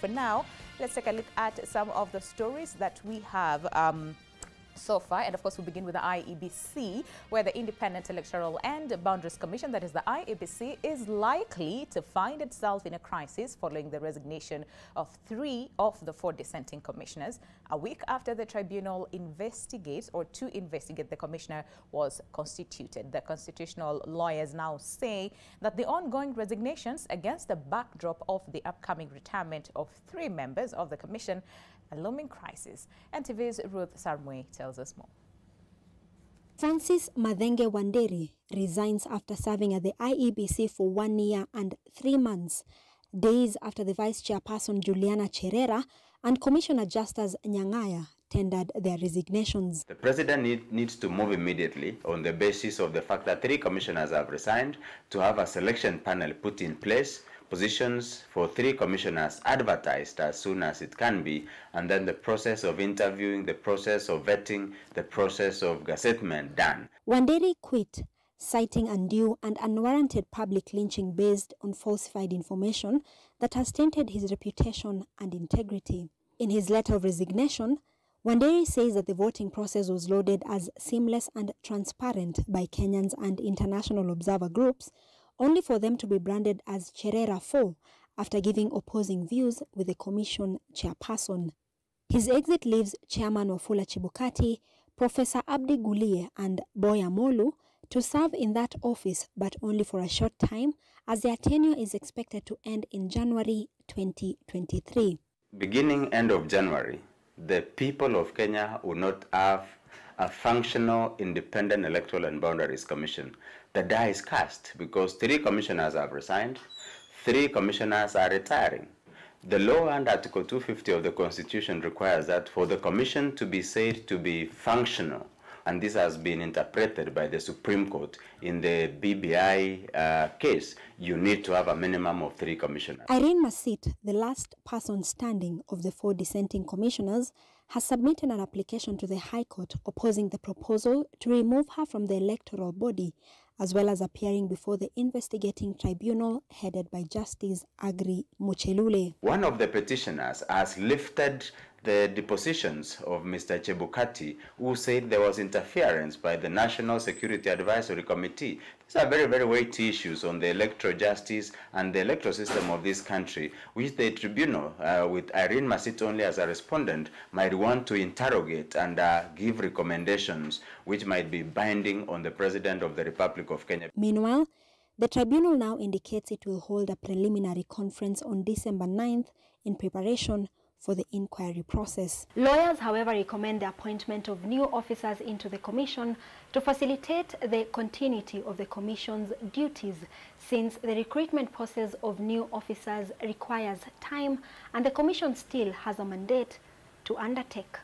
for now, let's take a look at some of the stories that we have so far. And of course, we begin with the IEBC, where the Independent Electoral and Boundaries Commission, that is the IEBC, is likely to find itself in a crisis following the resignation of 3 of the 4 dissenting commissioners a week after the tribunal investigates to investigate the commissioner was constituted. The constitutional lawyers now say that the ongoing resignations against the backdrop of the upcoming retirement of 3 members of the commission, a looming crisis. NTV's Ruth Sarmwe tells us more. Francis Madenge Wanderi resigns after serving at the IEBC for 1 year and 3 months, days after the Vice Chairperson Juliana Cherera and Commissioner Justus Nyang'aya tendered their resignations. The President needs to move immediately on the basis of the fact that 3 commissioners have resigned, to have a selection panel put in place, positions for 3 commissioners advertised as soon as it can be, and then the process of interviewing, the process of vetting, the process of gazettement done. Wanderi quit, citing undue and unwarranted public lynching based on falsified information that has tainted his reputation and integrity. In his letter of resignation, Wanderi says that the voting process was lauded as seamless and transparent by Kenyans and international observer groups, only for them to be branded as Cherera 4 after giving opposing views with the commission chairperson. His exit leaves Chairman Wafula Chebukati, Professor Abdi Gulie and Boya Molu to serve in that office, but only for a short time, as their tenure is expected to end in January 2023. Beginning end of January, the people of Kenya will not have a functional independent electoral and boundaries commission. The die is cast because 3 commissioners have resigned, 3 commissioners are retiring. The law and Article 250 of the Constitution requires that for the commission to be said to be functional, and this has been interpreted by the Supreme Court in the BBI case, you need to have a minimum of 3 commissioners. Irene Masit, the last person standing of the 4 dissenting commissioners, has submitted an application to the High Court opposing the proposal to remove her from the electoral body, as well as appearing before the investigating tribunal headed by Justice Agri Muchelule. One of the petitioners has lifted the depositions of Mr. Chebukati, who said there was interference by the National Security Advisory Committee. These are very, very weighty issues on the electoral justice and the electoral system of this country, which the tribunal, with Irene Masit only as a respondent, might want to interrogate and give recommendations which might be binding on the President of the Republic of Kenya. Meanwhile, the tribunal now indicates it will hold a preliminary conference on December 9th in preparation for the inquiry process. Lawyers, however, recommend the appointment of new officers into the commission to facilitate the continuity of the commission's duties, since the recruitment process of new officers requires time and the commission still has a mandate to undertake.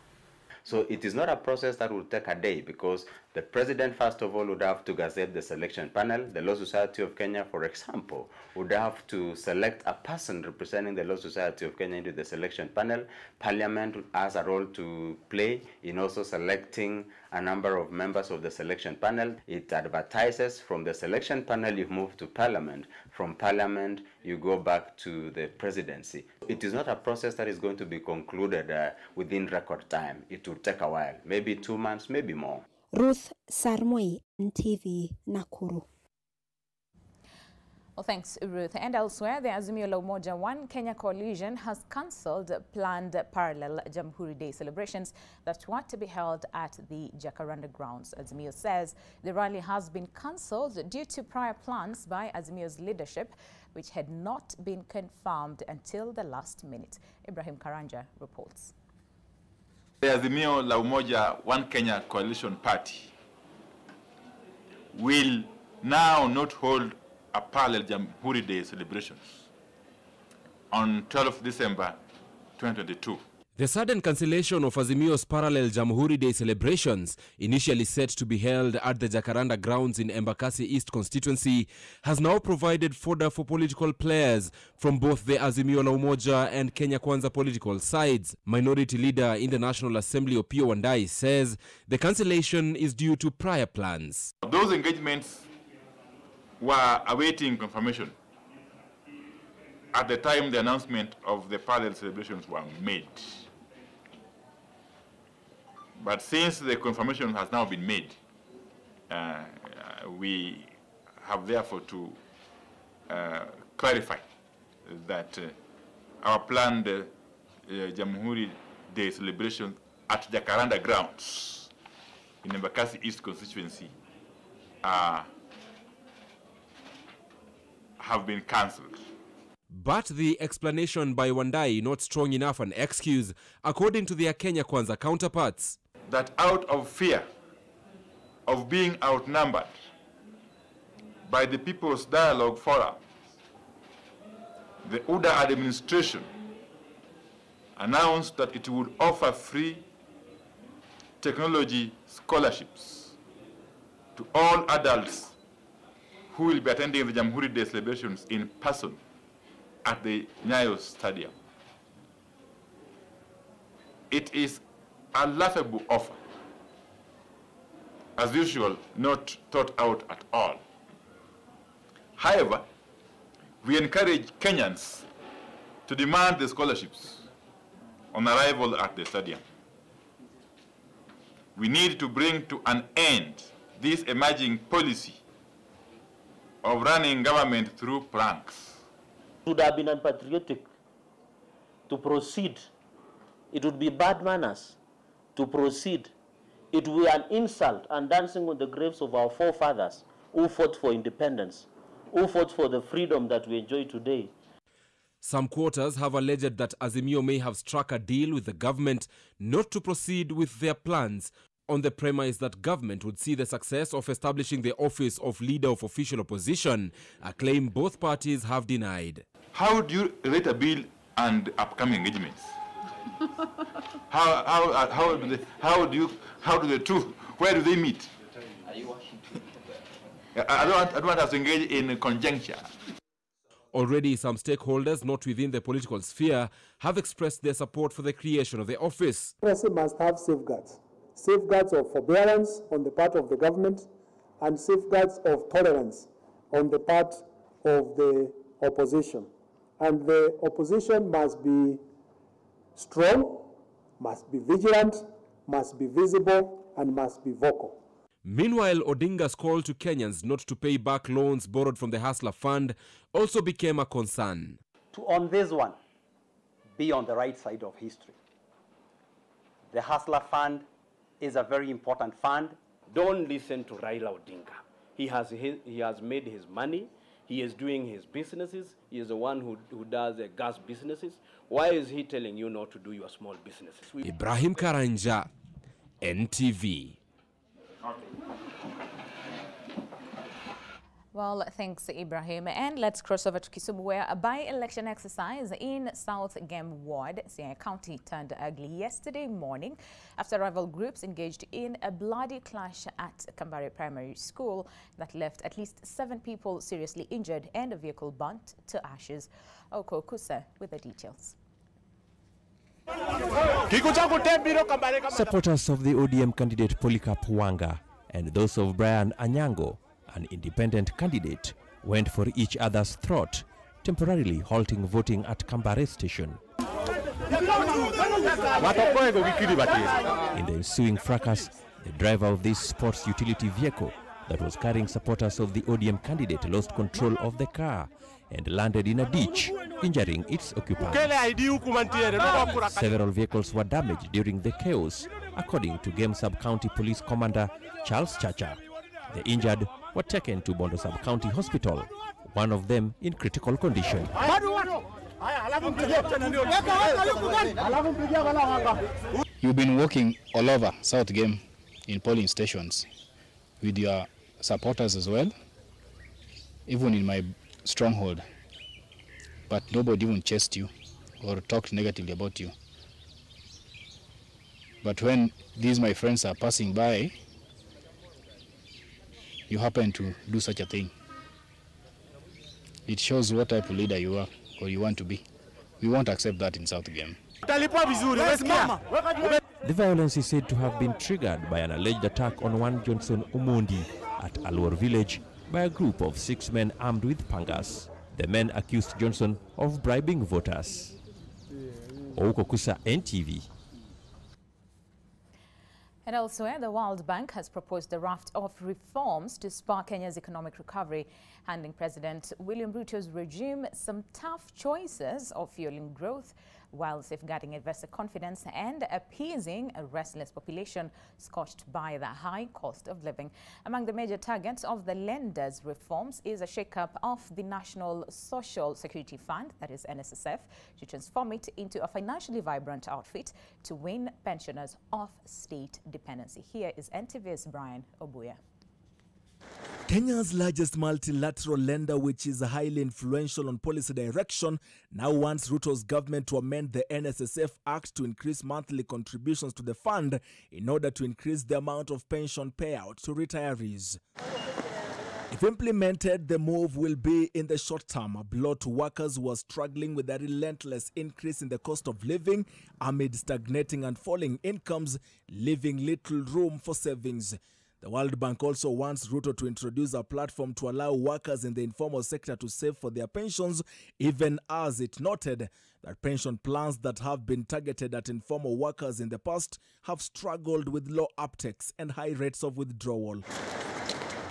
So it is not a process that will take a day, because the President, first of all, would have to gazette the selection panel. The Law Society of Kenya, for example, would have to select a person representing the Law Society of Kenya into the selection panel. Parliament has a role to play in also selecting a number of members of the selection panel. It advertises. From the selection panel, you move to Parliament. From Parliament, you go back to the presidency. It is not a process that is going to be concluded within record time. It will take a while, maybe 2 months, maybe more. Ruth Sarmwe, NTV, Nakuru. Well, thanks, Ruth. And elsewhere, the Azimio la Umoja One Kenya coalition has cancelled planned parallel Jamhuri Day celebrations that were to be held at the Jacaranda grounds. Azimio says the rally has been cancelled due to prior plans by Azimio's leadership, which had not been confirmed until the last minute. Ibrahim Karanja reports. The Azimio la Umoja One Kenya coalition party will now not hold a parallel Jamhuri Day celebrations on 12th December 2022. The sudden cancellation of Azimio's parallel Jamhuri Day celebrations, initially set to be held at the Jacaranda grounds in Embakasi East constituency, has now provided fodder for political players from both the Azimio la Umoja and Kenya Kwanza political sides. Minority Leader in the National Assembly, Opiyo Wandayi, says the cancellation is due to prior plans. Those engagements were awaiting confirmation at the time the announcement of the parallel celebrations were made. But since the confirmation has now been made, we have therefore to clarify that our planned Jamhuri Day celebration at Jacaranda grounds in Embakasi East constituency have been cancelled. But the explanation by Wandai not strong enough an excuse, according to their Kenya Kwanza counterparts. That out of fear of being outnumbered by the People's Dialogue Forum, the UDA administration announced that it would offer free technology scholarships to all adults who will be attending the Jamhuri Day celebrations in person at the Nyayo Stadium. It is a laughable offer, as usual, not thought out at all. However, we encourage Kenyans to demand the scholarships on arrival at the stadium. We need to bring to an end this emerging policy of running government through planks. It would have been unpatriotic to proceed. It would be bad manners to proceed. It would be an insult and dancing on the graves of our forefathers who fought for independence, who fought for the freedom that we enjoy today. Some quarters have alleged that Azimio may have struck a deal with the government not to proceed with their plans, on the premise that government would see the success of establishing the office of leader of official opposition, a claim both parties have denied. How do you relate a bill and upcoming engagements? How do the two, where do they meet? I don't want us to engage in conjuncture. Already some stakeholders not within the political sphere have expressed their support for the creation of the office. Democracy must have safeguards. Safeguards of forbearance on the part of the government and safeguards of tolerance on the part of the opposition. And the opposition must be strong, must be vigilant, must be visible, and must be vocal. Meanwhile, Odinga's call to Kenyans not to pay back loans borrowed from the Hustler Fund also became a concern. To, on this one, be on the right side of history. The Hustler Fund is a very important fund. Don't listen to Raila Odinga. He has made his money. He is doing his businesses. He is the one who does the gas businesses. Why is he telling you not to do your small businesses? Ibrahim Karanja, NTV. Well, thanks, Ibrahim. And let's cross over to Kisumu, where a by-election exercise in South Game Ward, Siaya County, turned ugly yesterday morning after rival groups engaged in a bloody clash at Kambare Primary School that left at least 7 people seriously injured and a vehicle burnt to ashes. Oko Kusa with the details. Supporters of the ODM candidate Polycarp Wanga and those of Brian Anyango, an independent candidate, went for each other's throat, temporarily halting voting at Kambare station. In the ensuing fracas, the driver of this sports utility vehicle that was carrying supporters of the ODM candidate lost control of the car and landed in a ditch, injuring its occupant. Several vehicles were damaged during the chaos, according to Game Sub-County Police Commander Charles Chacha. The injured were taken to Bondo Sub-County Hospital, one of them in critical condition. You've been walking all over South Game in polling stations with your supporters as well, even in my stronghold, but nobody even chased you or talked negatively about you. But when these my friends are passing by, you happen to do such a thing. It shows what type of leader you are or you want to be. We won't accept that in South Game. The violence is said to have been triggered by an alleged attack on one Johnson Omondi at Alwar village by a group of 6 men armed with pangas. The men accused Johnson of bribing voters. Ouko Kusa, NTV. And elsewhere, the World Bank has proposed a raft of reforms to spur Kenya's economic recovery, handing President William Ruto's regime some tough choices of fueling growth while safeguarding investor confidence and appeasing a restless population scorched by the high cost of living. Among the major targets of the lenders' reforms is a shake-up of the National Social Security Fund, that is NSSF, to transform it into a financially vibrant outfit to wean pensioners off state dependency. Here is NTV's Brian Obuya. Kenya's largest multilateral lender, which is highly influential on policy direction, now wants Ruto's government to amend the NSSF Act to increase monthly contributions to the fund in order to increase the amount of pension payout to retirees. If implemented, the move will be, in the short term, a blow to workers who are struggling with a relentless increase in the cost of living amid stagnating and falling incomes, leaving little room for savings. The World Bank also wants Ruto to introduce a platform to allow workers in the informal sector to save for their pensions, even as it noted that pension plans that have been targeted at informal workers in the past have struggled with low uptakes and high rates of withdrawal.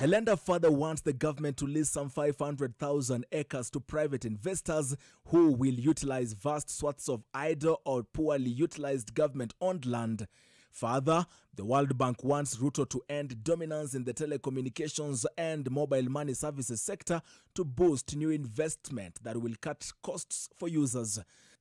The lender further wants the government to lease some 500,000 acres to private investors who will utilize vast swaths of idle or poorly utilized government-owned land. Further, the World Bank wants Ruto to end dominance in the telecommunications and mobile money services sector to boost new investment that will cut costs for users.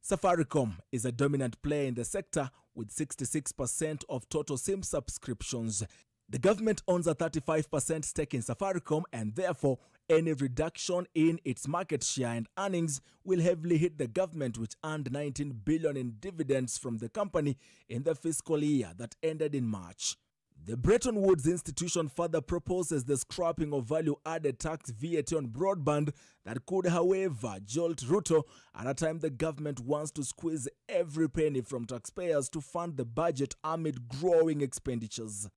Safaricom is a dominant player in the sector with 66% of total SIM subscriptions. The government owns a 35% stake in Safaricom, and therefore any reduction in its market share and earnings will heavily hit the government, which earned 19 billion in dividends from the company in the fiscal year that ended in March. The Bretton Woods Institution further proposes the scrapping of value-added tax VAT on broadband that could, however, jolt Ruto at a time the government wants to squeeze every penny from taxpayers to fund the budget amid growing expenditures.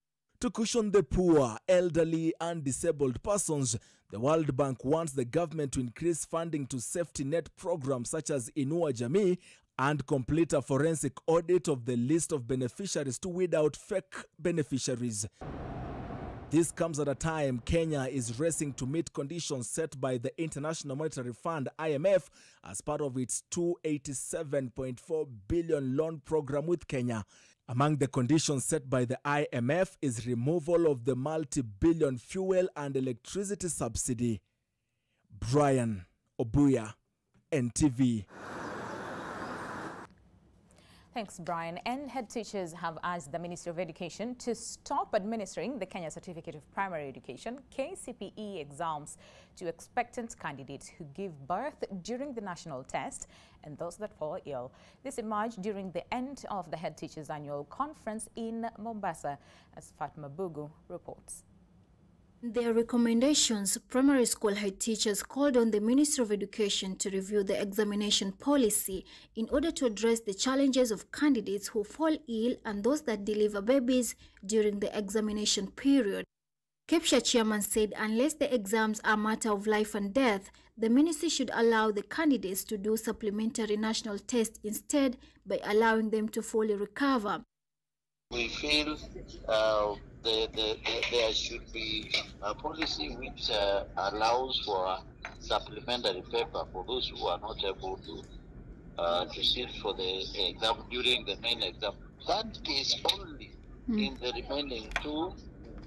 To cushion the poor, elderly and disabled persons, the World Bank wants the government to increase funding to safety net programs such as Inua Jamii and complete a forensic audit of the list of beneficiaries to weed out fake beneficiaries. This comes at a time Kenya is racing to meet conditions set by the International Monetary Fund (IMF) as part of its $287.4 billion loan program with Kenya. Among the conditions set by the IMF is removal of the multi-billion fuel and electricity subsidy. Brian Obuya, NTV. Thanks, Brian. And head teachers have asked the Ministry of Education to stop administering the Kenya Certificate of Primary Education (KCPE) exams to expectant candidates who give birth during the national test and those that fall ill. This emerged during the end of the head teachers' annual conference in Mombasa, as Fatma Bugu reports. Their recommendations, primary school head teachers called on the Ministry of Education to review the examination policy in order to address the challenges of candidates who fall ill and those that deliver babies during the examination period. KEPSHA chairman said unless the exams are a matter of life and death, the ministry should allow the candidates to do supplementary national tests instead by allowing them to fully recover. We feel there should be a policy which allows for supplementary paper for those who are not able to sit for the exam during the main exam. That is only in the remaining two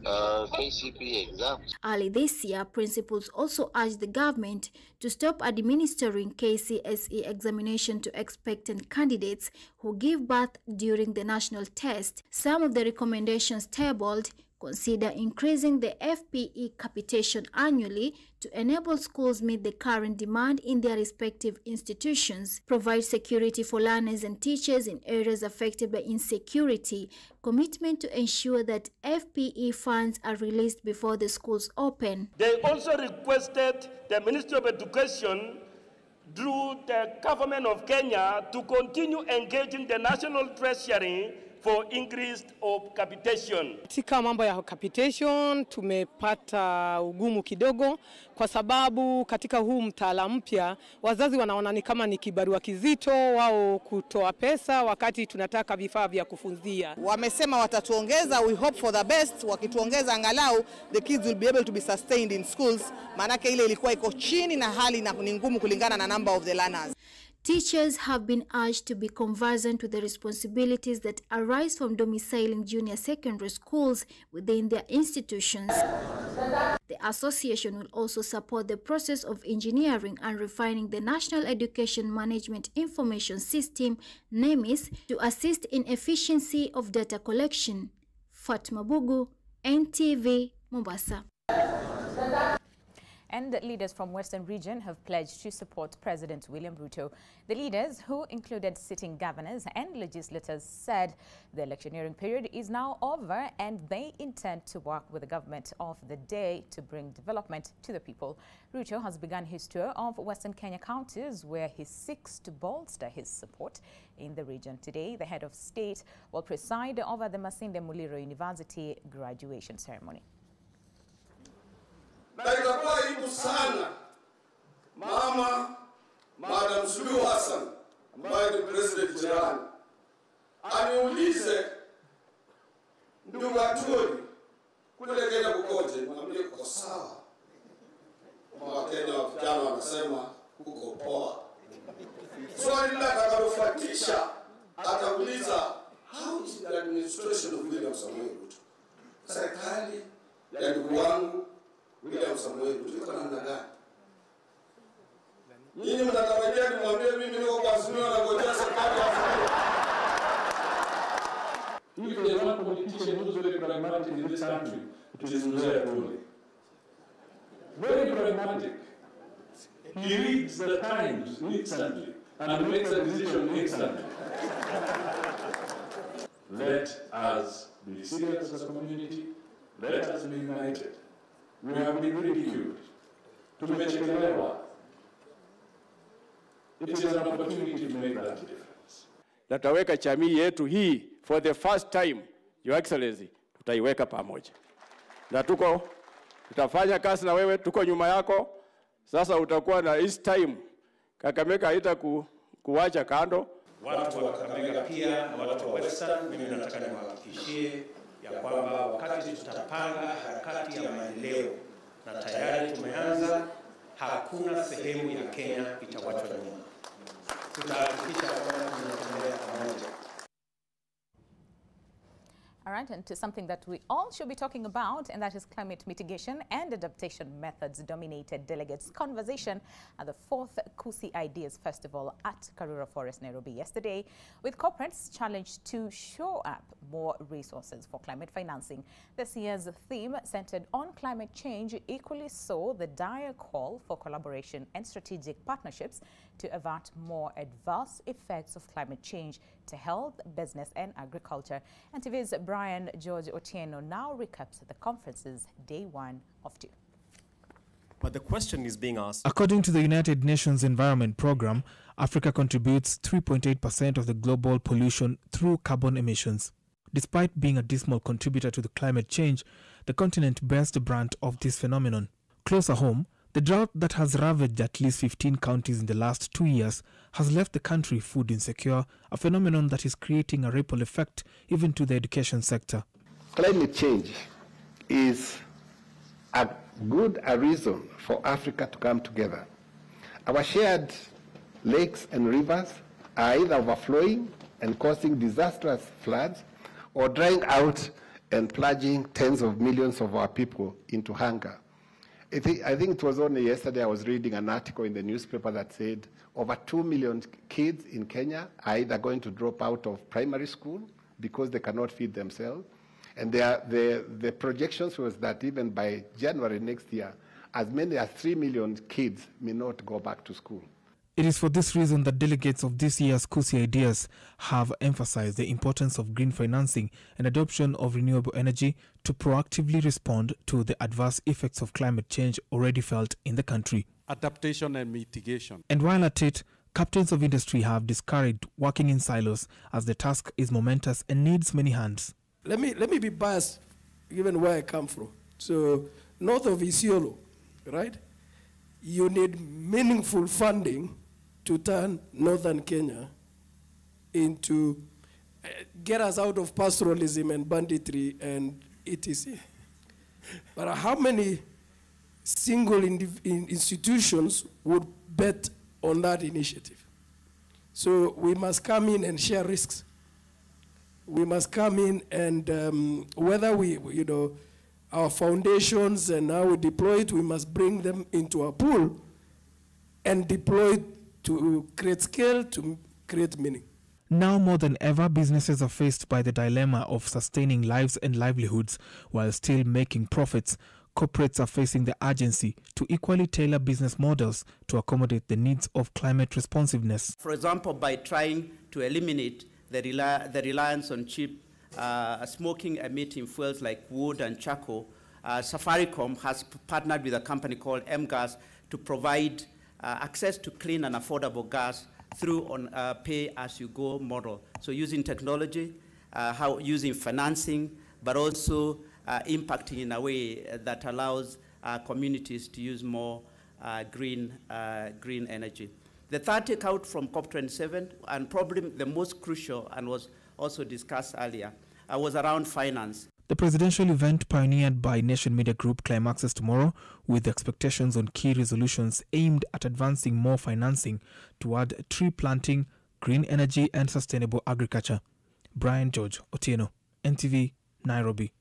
KCPE exams. Early this year, principals also urged the government to stop administering KCSE examination to expectant candidates who give birth during the national test. Some of the recommendations tabled consider increasing the FPE capitation annually to enable schools meet the current demand in their respective institutions, provide security for learners and teachers in areas affected by insecurity, commitment to ensure that FPE funds are released before the schools open. They also requested the Ministry of Education through the government of Kenya to continue engaging the National Treasury for increase of capitation. Katika mambo ya capitation tumepata ugumu kidogo kwa sababu katika huu mtaala mpya wazazi wanaona ni kama ni kibarua kizito wao kutoa pesa wakati tunataka vifaa vya kufunzia. Wamesema watatuongeza, we hope for the best. Wakituongeza angalau the kids will be able to be sustained in schools, maanake ile ilikuwa iko chini na hali ni ngumu kulingana na number of the learners. Teachers have been urged to be conversant with the responsibilities that arise from domiciling junior secondary schools within their institutions. The association will also support the process of engineering and refining the National Education Management Information System, NEMIS, to assist in efficiency of data collection. Fatma Bugu, NTV, Mombasa. And leaders from Western region have pledged to support President William Ruto. The leaders, who included sitting governors and legislators, said the electioneering period is now over and they intend to work with the government of the day to bring development to the people. Ruto has begun his tour of Western Kenya counties where he seeks to bolster his support in the region. Today, the head of state will preside over the Masinde Muliro University graduation ceremony. Na itakuwa aibu sana Madam Suluhu Hassan ambaye ni president jirani aniulize ndugu Atuli kule Kenya kukoje, mwambie kuko sawa. Wakenya wa vijana wanasema kuko poa. Swali litakalofuatisha atauliza how is the administration of William Samoei Ruto? Serikali ya ndugu wangu William Samoei Ruto iko namna gani? Nyinyi mnatarajia nimwambie mimi niko kwa Azimio na ngojea serikali afanye? If there's one politician who's very pragmatic in this country, it is Mzee Atuli. Very pragmatic. He reads the Times instantly and makes a decision instantly. Let us be serious as a community. Let us be united. We have been ridiculed. Tumechekelewa. It is an opportunity to make that difference. Nataweka jamii yetu hii for the first time, Your Excellency, tutaiweka pamoja. Na tutafanya kazi na wewe, tuko nyuma yako. Sasa utakuwa na this time Kakamega haita kuwacha kando. Watu wa Kakamega pia na watu wa Western, mimi nataka niwahakikishie ya kwamba wakati tutapanga harakati ya maendeleo na tayari tumeanza, hakuna sehemu ya Kenya itawachwa nyuma. Tutahakikisha kwamba tunatembea pamoja. All right, and to something that we all should be talking about, and that is climate mitigation and adaptation methods dominated delegates' conversation at the 4th Kusi Ideas Festival at Karura Forest, Nairobi yesterday, with corporates challenged to show up more resources for climate financing. This year's theme centered on climate change equally saw the dire call for collaboration and strategic partnerships to avert more adverse effects of climate change to health, business and agriculture. And TV's Brian George Otieno now recaps the conference's day 1 of 2. But the question is being asked. According to the United Nations Environment Programme, Africa contributes 3.8% of the global pollution through carbon emissions. Despite being a dismal contributor to the climate change, the continent bears the brunt of this phenomenon. Closer home, the drought that has ravaged at least 15 counties in the last 2 years has left the country food insecure, a phenomenon that is creating a ripple effect even to the education sector. Climate change is a reason for Africa to come together. Our shared lakes and rivers are either overflowing and causing disastrous floods or drying out and plunging tens of millions of our people into hunger. I think it was only yesterday I was reading an article in the newspaper that said over 2 million kids in Kenya are either going to drop out of primary school because they cannot feed themselves. And the projections was that even by January next year, as many as 3 million kids may not go back to school. It is for this reason that delegates of this year's Kusi Ideas have emphasized the importance of green financing and adoption of renewable energy to proactively respond to the adverse effects of climate change already felt in the country. Adaptation and mitigation. And while at it, Captains of industry have discouraged working in silos as the task is momentous and needs many hands. Let me be biased, given where I come from. So, north of Isiolo, right? You need meaningful funding to turn northern Kenya into, get us out of pastoralism and banditry and etc. But how many single institutions would bet on that initiative? So we must come in and share risks. We must come in and whether our foundations and how we deploy it, we must bring them into a pool and deploy it to create scale, to create meaning. Now more than ever, businesses are faced by the dilemma of sustaining lives and livelihoods while still making profits. Corporates are facing the urgency to equally tailor business models to accommodate the needs of climate responsiveness. For example, by trying to eliminate the reliance on cheap smoking emitting fuels like wood and charcoal, Safaricom has partnered with a company called M-Gas to provide access to clean and affordable gas through on a pay-as-you-go model. So using technology, using financing, but also impacting in a way that allows communities to use more green energy. The third takeout from COP27, and probably the most crucial and was also discussed earlier, was around finance. The presidential event pioneered by Nation Media Group climaxes tomorrow with expectations on key resolutions aimed at advancing more financing toward tree planting, green energy and sustainable agriculture. Brian George Otieno, NTV, Nairobi.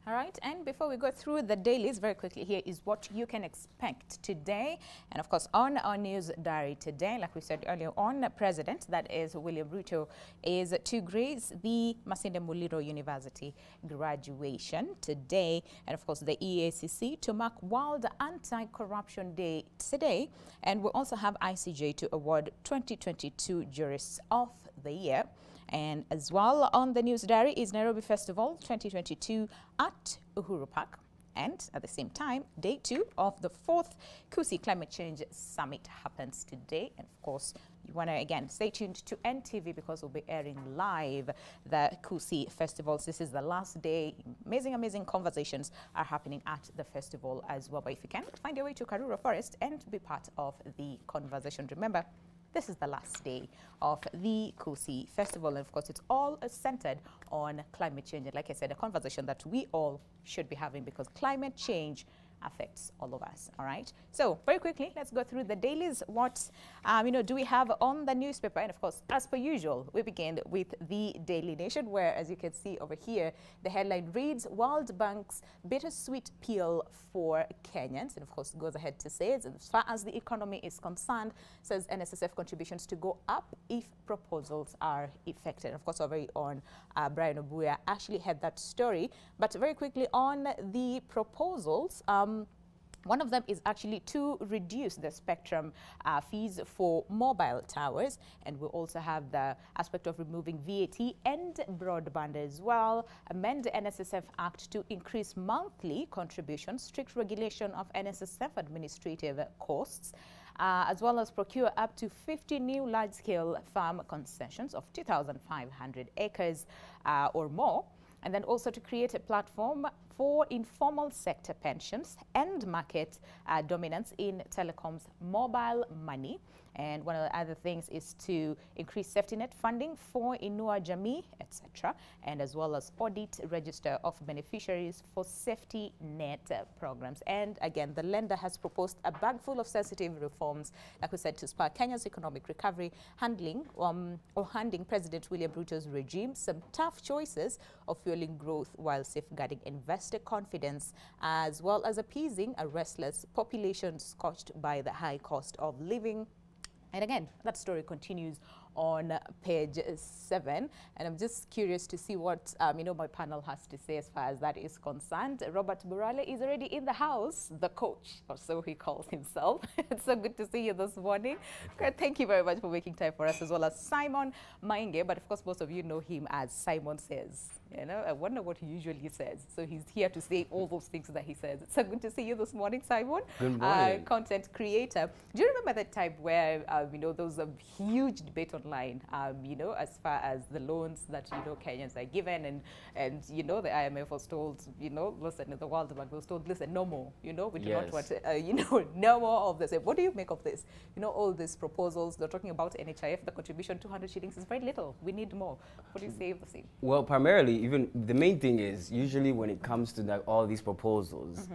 All right, and before we go through the dailies very quickly, here is what you can expect today. And of course, on our news diary today, like we said earlier on, President, that is William Ruto, is to grace the Masinde Muliro University graduation today. And of course, the EACC to mark World Anti-Corruption Day today. And we also have ICJ to award 2022 Jurists of the Year. And as well on the news diary is Nairobi Festival 2022 at Uhuru Park. And at the same time, day 2 of the 4th KUSI Climate Change Summit happens today. And of course, you want to, again, stay tuned to NTV because we'll be airing live the KUSI festivals. This is the last day. Amazing, amazing conversations are happening at the festival as well. But if you can, find your way to Karura Forest and be part of the conversation. Remember, this is the last day of the KUSI Festival. And of course, it's all centered on climate change. And like I said, a conversation that we all should be having because climate change affects all of us. All right. So very quickly, let's go through the dailies. What, do we have on the newspaper? And of course, as per usual, we begin with the Daily Nation, where, as you can see over here, the headline reads, World Bank's bittersweet pill for Kenyans. And of course, goes ahead to say, as far as the economy is concerned, says NSSF contributions to go up if proposals are effected. And of course, our very own Brian Obuya actually had that story. But very quickly on the proposals, one of them is actually to reduce the spectrum fees for mobile towers. And we also have the aspect of removing VAT and broadband as well. Amend the NSSF Act to increase monthly contributions, strict regulation of NSSF administrative costs, as well as procure up to 50 new large-scale farm concessions of 2,500 acres or more. And then also to create a platform for informal sector pensions and market dominance in telecoms mobile money. And one of the other things is to increase safety net funding for Inua Jamii, etc. And as well as audit register of beneficiaries for safety net programs. And again, the lender has proposed a bag full of sensitive reforms, like we said, to spur Kenya's economic recovery, handing President William Ruto's regime some tough choices of fueling growth while safeguarding investor confidence, as well as appeasing a restless population scorched by the high cost of living. And again, that story continues on page 7. And I'm just curious to see what, my panel has to say as far as that is concerned. Robert Burale is already in the house, the coach, or so he calls himself. It's so good to see you this morning. Thank you very much for making time for us, as well as Simon Mainge, but of course most of you know him as Simon Says. I wonder what he usually says. So he's here to say all those things that he says. It's so good to see you this morning, Simon. Good morning. Content creator. Do you remember that time where, there was a huge debate online, as far as the loans that, Kenyans are given, and the IMF was told, listen, the World Bank was told, listen, no more, we do not want, no more of this. What do you make of this? All these proposals, they're talking about NHIF, the contribution, 200 shillings is very little. We need more. What do you say of the same? Well, primarily, even the main thing is usually when it comes to all these proposals,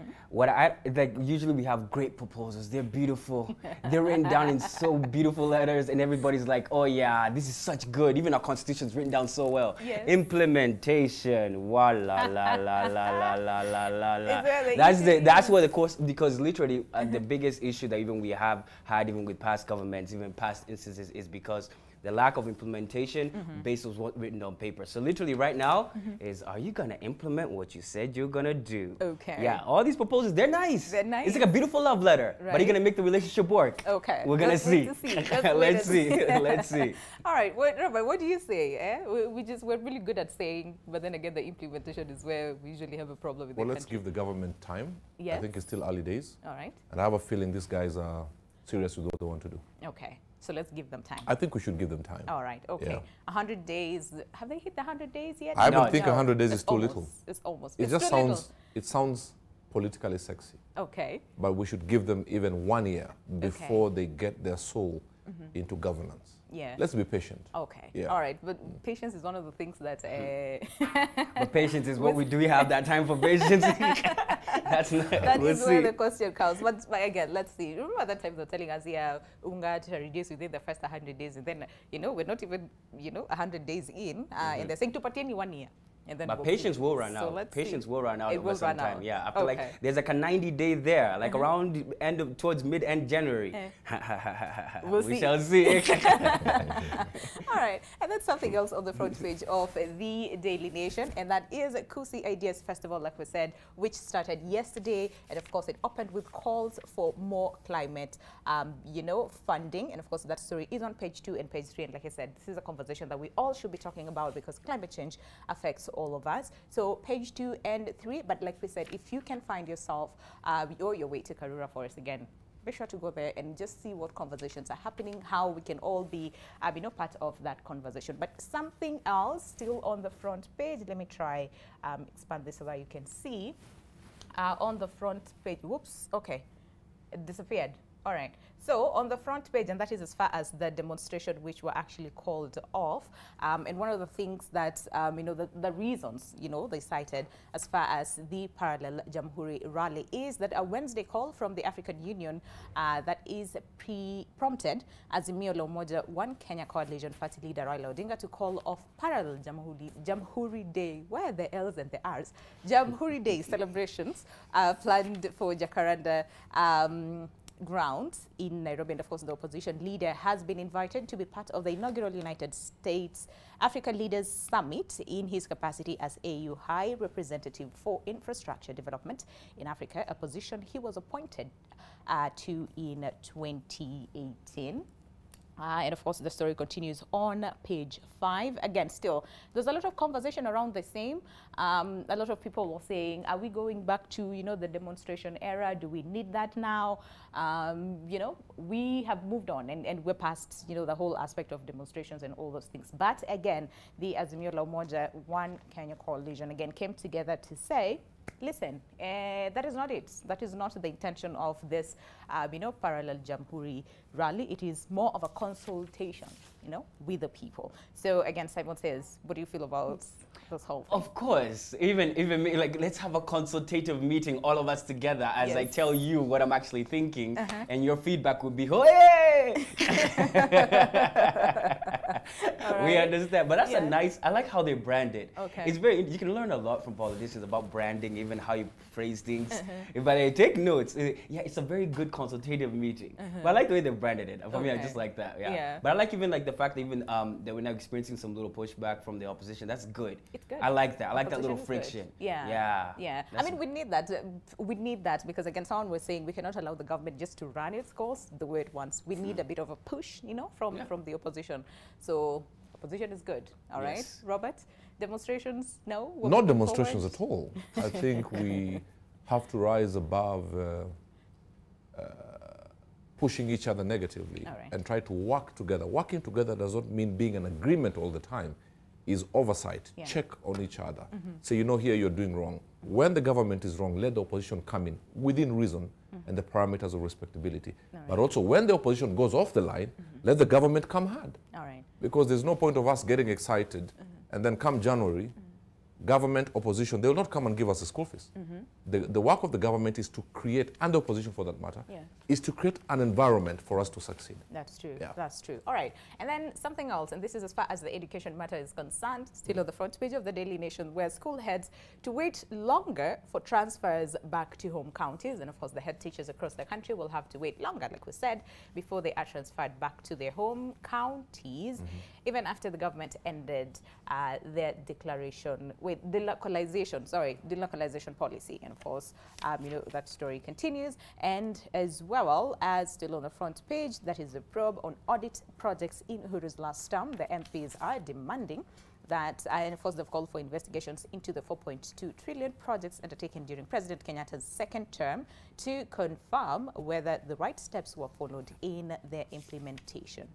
usually we have great proposals. They're beautiful. They're written down in so beautiful letters, and everybody's like, oh yeah, this is such good. Even our constitution's written down so well. Yes. Implementation, la la la la la la la la. That's where the course, because literally the biggest issue that even we have had even with past governments, even past instances, is because the lack of implementation based on what's written on paper. So literally right now is, are you going to implement what you said you're going to do? Okay. Yeah, all these proposals, they're nice. They're nice. It's like a beautiful love letter. Right. But are you going to make the relationship work? Okay. We're going to see. Let's see. Let's see. All right, Robert, what do you say? We're really good at saying, but then again, the implementation is where we usually have a problem with the country. Let's give the government time. Yes. I think it's still early days. All right. And I have a feeling these guys are serious with what they want to do. Okay. So let's give them time. I think we should give them time. All right, okay. Yeah. 100 days. Have they hit the 100 days yet? I don't think 100 days is too little. It's almost. It just sounds, it sounds politically sexy. Okay. But we should give them even 1 year before they get their soul into governance. Yeah. Let's be patient. Okay. Yeah. All right. But patience is one of the things that... But patience is what we do. We have that time for patience. That's not, that is where the question comes. But again, let's see. Remember that time they're telling us, yeah, UNGA to reduce within the first 100 days. And then, we're not even, 100 days in. And they're saying to pertain 1 year. And then but patience will run out. Patience will run out over some time. Yeah, after there's like a 90-day there, like around the end of, towards mid-end January. We shall see. All right, and that's something else on the front page of the Daily Nation, and that is Kusi Ideas Festival, like we said, which started yesterday, and of course it opened with calls for more climate, funding, and of course that story is on page 2 and page 3, and like I said, this is a conversation that we all should be talking about because climate change affects all of us. So page 2 and 3, but like we said, if you can find yourself or your way to Karura Forest again, be sure to go there and just see what conversations are happening, how we can all be part of that conversation. But something else still on the front page, let me try expand this so that you can see. On the front page, whoops, okay, it disappeared. All right. So on the front page, and that is as far as the demonstration which were actually called off, and one of the things that, the reasons, they cited as far as the parallel Jamhuri rally is that a Wednesday call from the African Union that is prompted Azimio la Umoja One Kenya Coalition Party leader Raila Odinga to call off parallel Jamhuri Day, where are the L's and the R's? Jamhuri Day celebrations planned for Jacaranda grounds in Nairobi, and of course the opposition leader has been invited to be part of the inaugural United States Africa Leaders Summit in his capacity as AU High Representative for Infrastructure Development in Africa, a position he was appointed to in 2018. And of course, the story continues on page 5. Again, still, there's a lot of conversation around the same. A lot of people were saying, are we going back to, the demonstration era? Do we need that now? We have moved on and we're past, the whole aspect of demonstrations and all those things. But again, the Azimio la Umoja One Kenya Coalition again came together to say, listen, that is not it. That is not the intention of this, parallel Jamhuri rally. It is more of a consultation, with the people. So again, Simon Says, what do you feel about this whole thing? Of course, even me, let's have a consultative meeting, all of us together, as I tell you what I'm actually thinking, and your feedback would be, hey! All right? We understand, but that's a nice. I like how they brand it. Okay. It's very. You can learn a lot from politicians about branding, even how you phrase things. If I take notes, yeah, it's a very good consultative meeting. But I like the way they branded it. For me, I just like that. Yeah. But I like even like the fact that even that we're now experiencing some little pushback from the opposition. That's good. It's good. I like that. I like that little friction. Yeah. I mean, we need that. We need that because again, someone was saying we cannot allow the government just to run its course the way it wants. We need a bit of a push, you know, from the opposition. So opposition is good. All right, Robert. Demonstrations? No. Not demonstrations at all. I think we have to rise above pushing each other negatively and try to work together. Working together does not mean being in agreement all the time. Is oversight. Check on each other. Say, you know, here you're doing wrong. When the government is wrong, let the opposition come in within reason and the parameters of respectability. But also, when the opposition goes off the line, let the government come hard. Because there's no point of us getting excited and then come January, government, opposition, they will not come and give us the school fees. The work of the government is to create, and the opposition for that matter, is to create an environment for us to succeed. That's true. That's true. All right. And then something else, and this is as far as the education matter is concerned, still on the front page of the Daily Nation, where school heads to wait longer for transfers back to home counties. And of course, the head teachers across the country will have to wait longer, like we said, before they are transferred back to their home counties, even after the government ended their declaration with delocalization policy. And of course, you know, that story continues. And as well as still on the front page, that is a probe on audit projects in Uhuru's last term. The MPs are demanding that, and of course, they've called for investigations into the 4.2 trillion projects undertaken during President Kenyatta's second term to confirm whether the right steps were followed in their implementation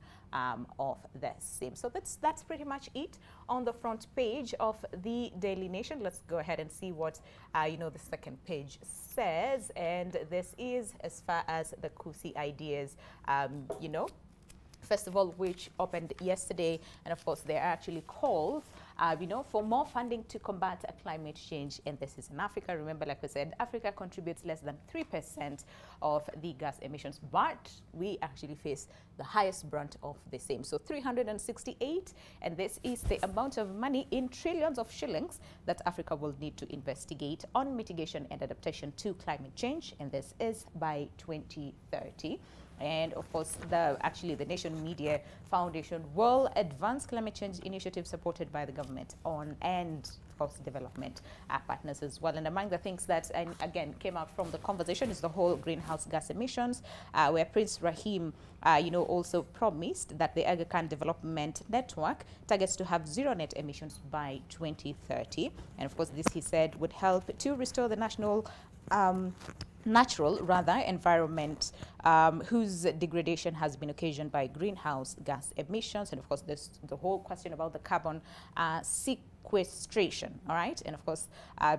of the same. So that's pretty much it on the front page of the Daily Nation. Let's go ahead and see what you know, the second page says, and this is as far as the Kusi ideas, you know, festival, which opened yesterday, and of course there are actually calls you know, for more funding to combat climate change, and this is in Africa. Remember, like I said, Africa contributes less than 3% of the gas emissions, but we actually face the highest brunt of the same. So 368, and this is the amount of money in trillions of shillings that Africa will need to investigate on mitigation and adaptation to climate change, and this is by 2030. And of course, the Nation Media Foundation will advance climate change initiatives supported by the government on and of course development partners as well. And among the things that again came out from the conversation is the whole greenhouse gas emissions, where Prince Rahim you know, also promised that the Aga Khan Development Network targets to have zero net emissions by 2030. And of course, this, he said, would help to restore the natural environment whose degradation has been occasioned by greenhouse gas emissions. And of course, there's the whole question about the carbon sequestration. All right. And of course,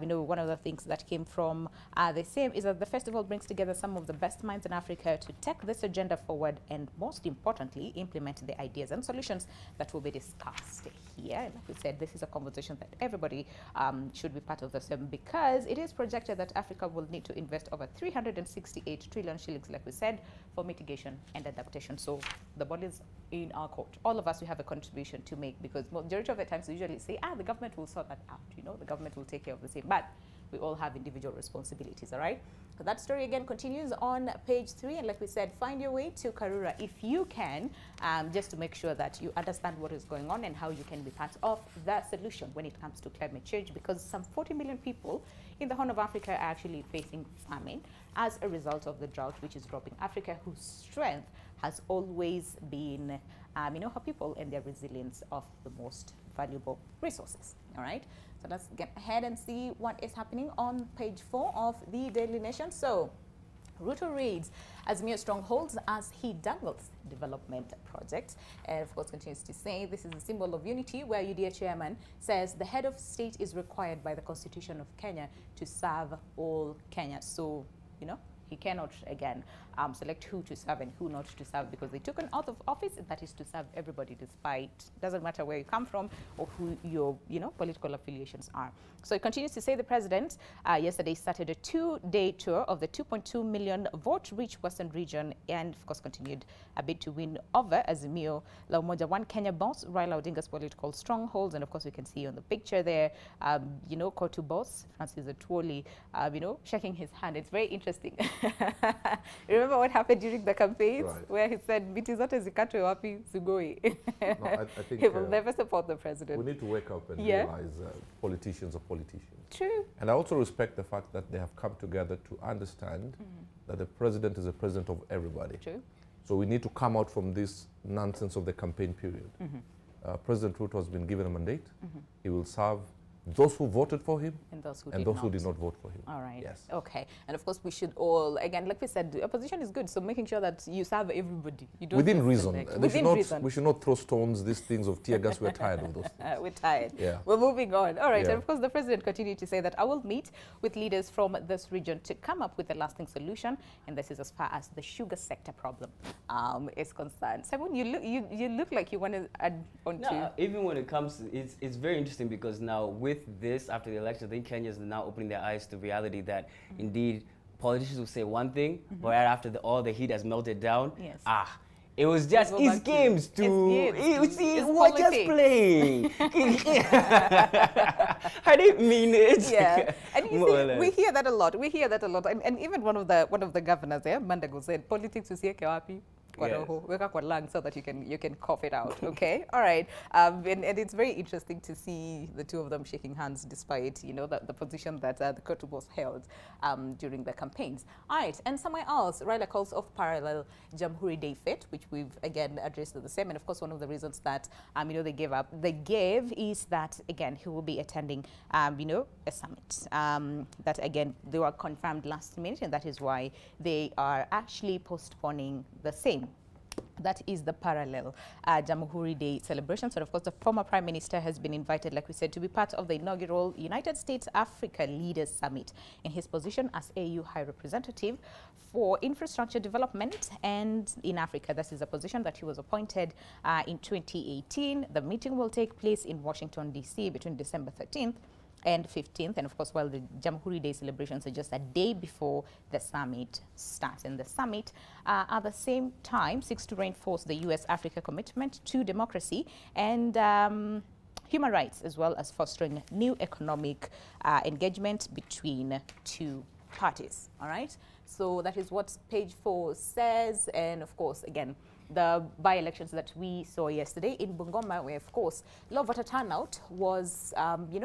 you know, one of the things that came from the same is that the festival brings together some of the best minds in Africa to take this agenda forward and, most importantly, implement the ideas and solutions that will be discussed here. And like we said, this is a conversation that everybody should be part of the same, because it is projected that Africa will need to invest over 368 trillion shillings, like we said, for mitigation and adaptation. So the ball is in our court. All of us, we have a contribution to make, because majority of the times we usually say, the government will sort that out, you know, the government will take care of the same. But we all have individual responsibilities, all right? So that story again continues on page 3, and like we said, find your way to Karura if you can, just to make sure that you understand what is going on and how you can be part of the solution when it comes to climate change, because some 40 million people in the Horn of Africa are actually facing famine as a result of the drought, which is robbing Africa, whose strength has always been, you know, her people and their resilience of the most valuable resources. All right, so let's get ahead and see what is happening on page 4 of the Daily Nation. So Ruto reads Azimio strongholds as he dangles development projects, and of course continues to say this is a symbol of unity, where UDA chairman says the head of state is required by the Constitution of Kenya to serve all Kenyans. So, you know, he cannot again select who to serve and who not to serve, because they took an oath of office that is to serve everybody, despite, doesn't matter where you come from or who your political affiliations are. So it continues to say the president yesterday started a 2-day tour of the 2.2 million vote-rich Western region, and of course continued a bid to win over Azimio la Umoja One Kenya boss Raila Odinga's political strongholds. And of course we can see on the picture there, Kotu boss Francis Atwoli, shaking his hand. It's very interesting. Remember what happened during the campaigns, where he said, "Biti zote zikatwe wapi sugoi." No, I think he will never support the president. We need to wake up and realize politicians are politicians. True. And I also respect the fact that they have come together to understand that the president is a president of everybody. True. So we need to come out from this nonsense of the campaign period. President Ruto has been given a mandate. He will serve those who voted for him and those who did not vote for him. All right. Yes. Okay. And of course, we should all, again, like we said, opposition is good. So making sure that you serve everybody. You don't within reason. We should not throw stones, these things of tear gas. We're tired of those things. We're tired. Yeah. We're moving on. All right. Yeah. And of course, the president continued to say that I will meet with leaders from this region to come up with a lasting solution. And this is as far as the sugar sector problem is concerned. Simon, you look like you want to add on to. Even when it comes to, it's very interesting, because now with this, after the election, I think Kenyans are now opening their eyes to reality that indeed politicians will say one thing, but right after all the heat has melted down, it was just his games to see what just playing. I didn't mean it. Yeah, and you see, we hear that a lot. We hear that a lot, and even one of the governors there, Mandago, said, "Politics usieke wapi." Weka kwa lung so that you can cough it out. Okay, all right. And it's very interesting to see the two of them shaking hands, despite the position that the Kotu boss held during the campaigns. All right, and somewhere else, Raila calls off parallel Jamhuri Day Fete, which we've again addressed the same. And of course, one of the reasons that they gave is that again he will be attending a summit that again they were confirmed last minute, and that is why they are actually postponing the same. That is the parallel Jamhuri Day celebration. So, of course, the former Prime Minister has been invited, like we said, to be part of the inaugural United States Africa Leaders Summit in his position as AU High Representative for Infrastructure Development and in Africa. This is a position that he was appointed in 2018. The meeting will take place in Washington, D.C. between December 13th and 15th, and of course, while the Jamhuri Day celebrations are just a day before the summit starts. And the summit, at the same time, seeks to reinforce the U.S.-Africa commitment to democracy and human rights, as well as fostering new economic engagement between two parties. All right, so that is what page 4 says. And of course, again, the by-elections that we saw yesterday in Bungoma, where, of course, low voter turnout was,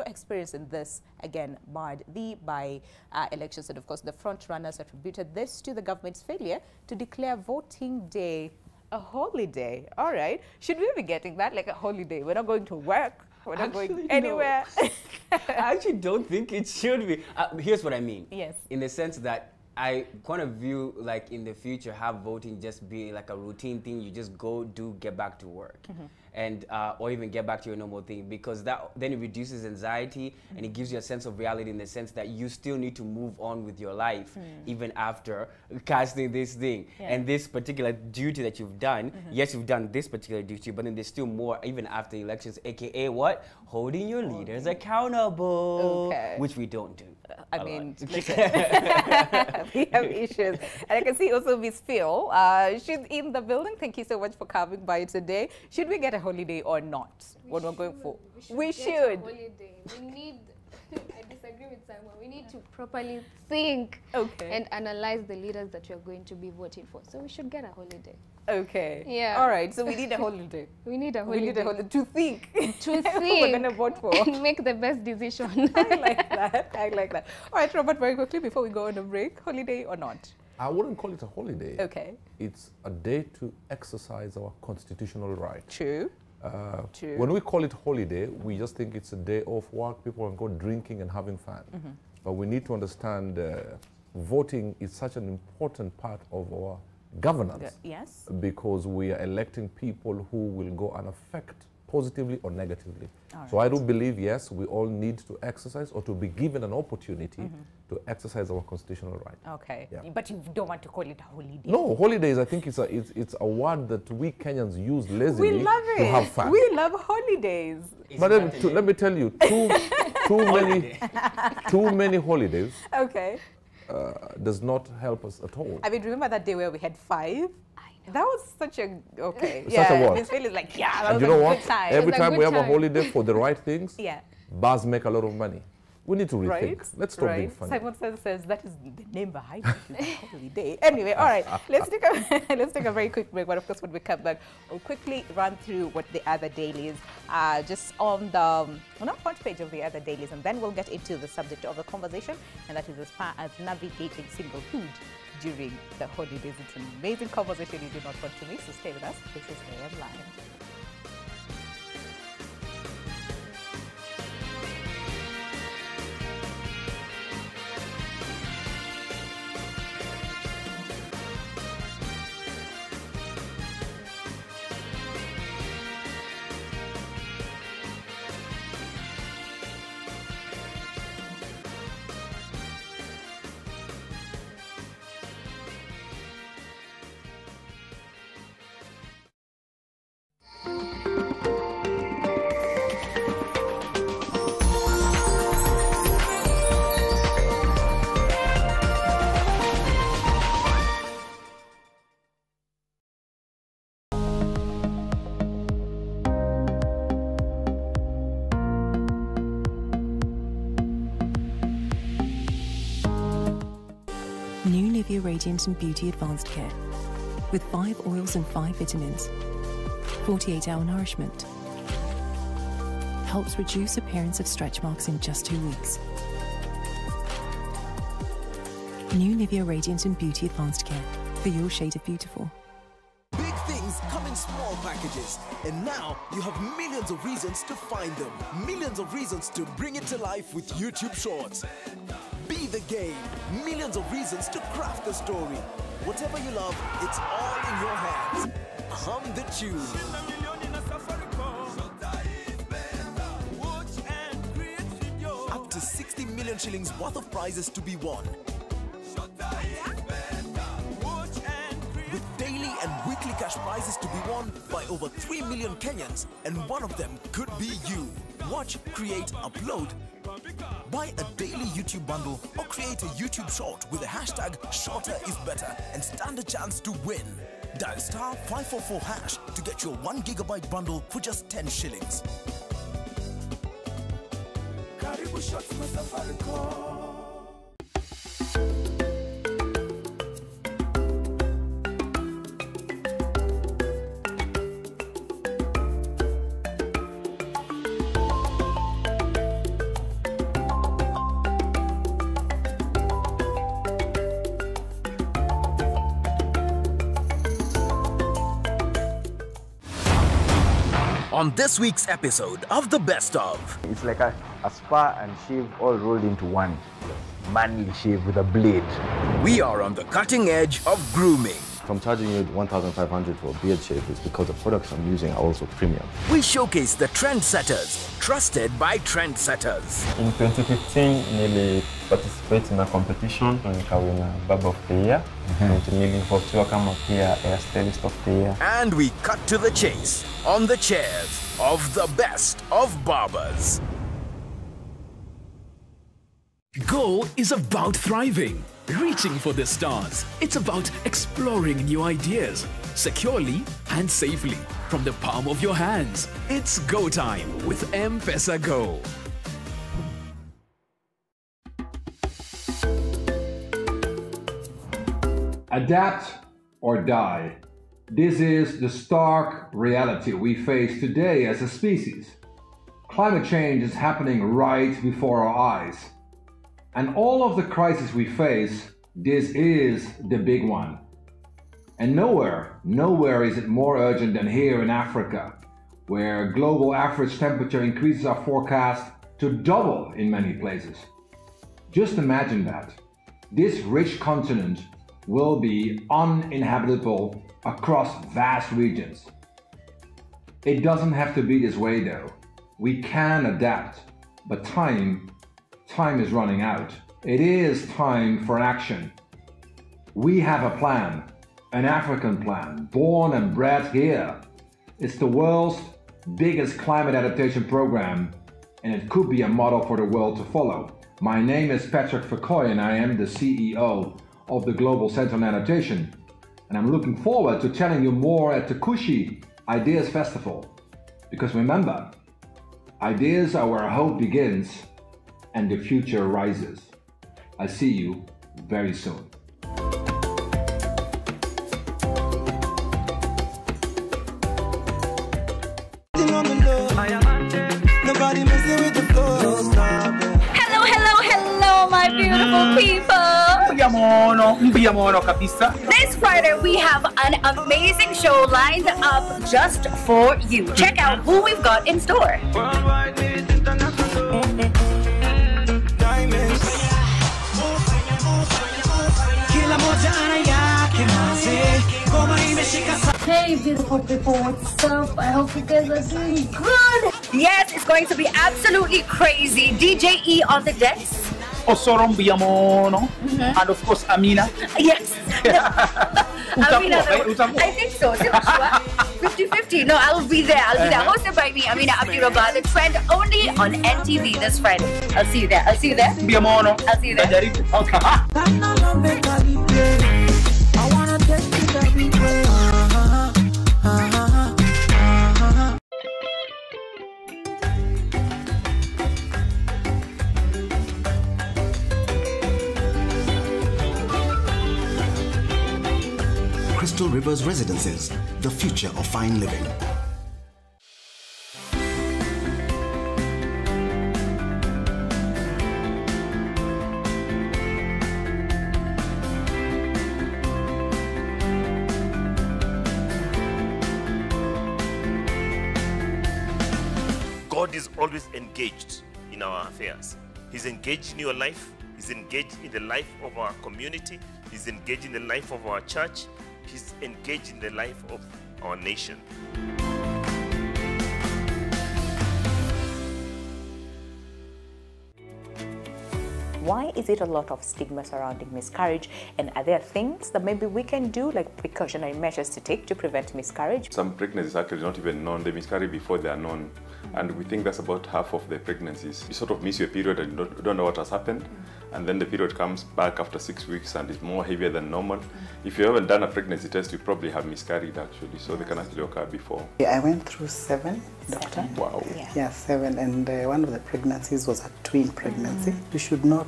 experienced in this, again, marred the by-elections. And, of course, the front-runners attributed this to the government's failure to declare voting day a holiday. All right. Should we be getting that, like a holiday? We're not going to work. We're not going anywhere. No. I actually don't think it should be. Here's what I mean. Yes. In the sense that I kind of view, like, in the future, have voting just be like a routine thing. You just go, get back to work. And or even get back to your normal thing, because then it reduces anxiety and it gives you a sense of reality, in the sense that you still need to move on with your life even after casting this thing. And this particular duty that you've done, yes, you've done this particular duty, but then there's still more even after elections, aka what? Holding your leaders accountable, which we don't do. I mean, listen, we have issues. And I can see also Miss Phil, she's in the building. Thank you so much for coming by today. Should we get a holiday or not? What we're going for? We should. We need, I disagree with Simon, we need to properly think and analyze the leaders that we're going to be voting for. So we should get a holiday. Okay. Yeah. All right. So we need a holiday. We need a holiday. We need a holiday to think. To think. We're going to vote for. And make the best decision. I like that. I like that. All right, Robert, very quickly before we go on a break, holiday or not? I wouldn't call it a holiday. Okay. It's a day to exercise our constitutional right. True. True. When we call it holiday, we just think it's a day off work. People can go drinking and having fun. But we need to understand voting is such an important part of our governance. Yes. Because we are electing people who will go and affect positively or negatively. All So I do believe, yes, we all need to exercise or to be given an opportunity to exercise our constitutional right. Okay, Yeah. but you don't want to call it a holiday. No, holidays, I think it's a word that we Kenyans use lazily We love to it. have fun. We love holidays. But let me tell you, too many holidays Okay. does not help us at all. I mean, remember that day where we had 5? That was such a, okay. Such a what? This feeling like, yeah, that And was you know a what? good time. Every time we have a holiday for the right things, Yeah. bars make a lot of money. We need to rethink. Right? Let's stop being funny. Simon says that is the name behind it. Holiday. Anyway, all right. Let's take a very quick break. But of course, when we come back, we'll quickly run through what the other dailies are just on our front page of the other dailies, and then we'll get into the subject of the conversation, and that is as far as navigating singlehood during the holidays. It's an amazing conversation you do not want to miss. So stay with us. This is AM Live. New Nivea Radiant and Beauty Advanced Care. With 5 oils and 5 vitamins. 48-hour nourishment. Helps reduce appearance of stretch marks in just 2 weeks. New Nivea Radiant and Beauty Advanced Care. For your shade of beautiful. Big things come in small packages, and now you have millions of reasons to find them. Millions of reasons to bring it to life with YouTube Shorts. Be the game. Millions of reasons to craft the story. Whatever you love, it's all in your hands. Hum the tune. Up to 60 million shillings worth of prizes to be won. With daily and weekly cash prizes to be won by over 3 million Kenyans, and one of them could be you. Watch, create, upload. Buy a daily YouTube bundle or create a YouTube short with the hashtag #ShorterIsBetter and stand a chance to win. Dial *544# to get your 1 GB bundle for just 10 shillings. Karibu Shots na Safaricom. On this week's episode of The Best Of. It's like a spa and shave all rolled into one manly shave with a blade. We are on the cutting edge of grooming. If I'm charging you 1,500 for a beard shave, it's because the products I'm using are also premium. We showcase the trendsetters, trusted by trendsetters. In 2015, nearly participated in a competition nikawina Barber of the Year. Nilivotiwa kama pia hairstylist of the year. And we cut to the chase on the chairs of the best of barbers. Go is about thriving, reaching for the stars. It's about exploring new ideas, securely and safely, from the palm of your hands. It's go time with M-Pesa Go. Adapt or die. This is the stark reality we face today as a species. Climate change is happening right before our eyes. And all of the crises we face, this is the big one. And nowhere is it more urgent than here in Africa, where global average temperature increases are forecast to double in many places. Just imagine that. This rich continent will be uninhabitable across vast regions. It doesn't have to be this way though. We can adapt, but time is running out. It is time for action. We have a plan, an African plan, born and bred here. It's the world's biggest climate adaptation program, and it could be a model for the world to follow. My name is Patrick Verkooy, and I am the CEO of the Global Center on Adaptation. And I'm looking forward to telling you more at the Kushi Ideas Festival. Because remember, ideas are where hope begins and the future rises. I'll see you very soon. Hello, hello, hello, my beautiful people. This Friday, we have an amazing show lined up just for you. Check out who we've got in store. Hey beautiful people, what's up? I hope you guys are doing good. Yes, it's going to be absolutely crazy. DJ E on the decks. Osorom Biamono, and of course Amina. Yes. Amina, I think so. 50-50. No, I'll be there. I'll be there. Hosted by me, Amina Abdirabah. The trend only on NTV this Friday. I'll see you there. I'll see you there. Biamono. I'll see you there. Okay. I wanna take it everywhere. Crystal Rivers Residences, the future of fine living. God is always engaged in our affairs. He's engaged in your life. He's engaged in the life of our community. He's engaged in the life of our church. He's engaged in the life of our nation. Why is it a lot of stigma surrounding miscarriage, and are there things that maybe we can do, like precautionary measures to take to prevent miscarriage? Some pregnancies are actually not even known. They miscarry before they are known. And we think that's about half of the pregnancies. You sort of miss your period and you don't know what has happened. And then the period comes back after 6 weeks and it's more heavier than normal. If you haven't done a pregnancy test, you probably have miscarried actually. So they can actually occur before. I went through 7, doctor. Wow. Yeah, 7. And one of the pregnancies was a twin pregnancy. We should not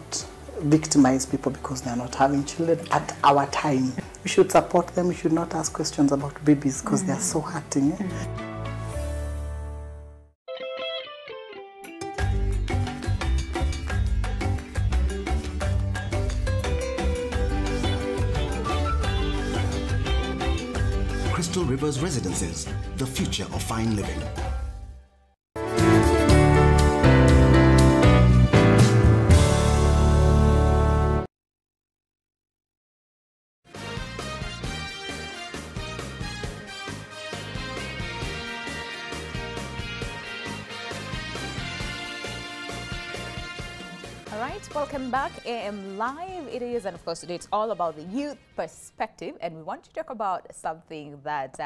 victimize people because they are not having children at our time. We should support them. We should not ask questions about babies because they are so hurting. Crystal Rivers Residences, the future of fine living. Welcome back, AM Live. It is, and of course today it's all about the youth perspective, and we want to talk about something that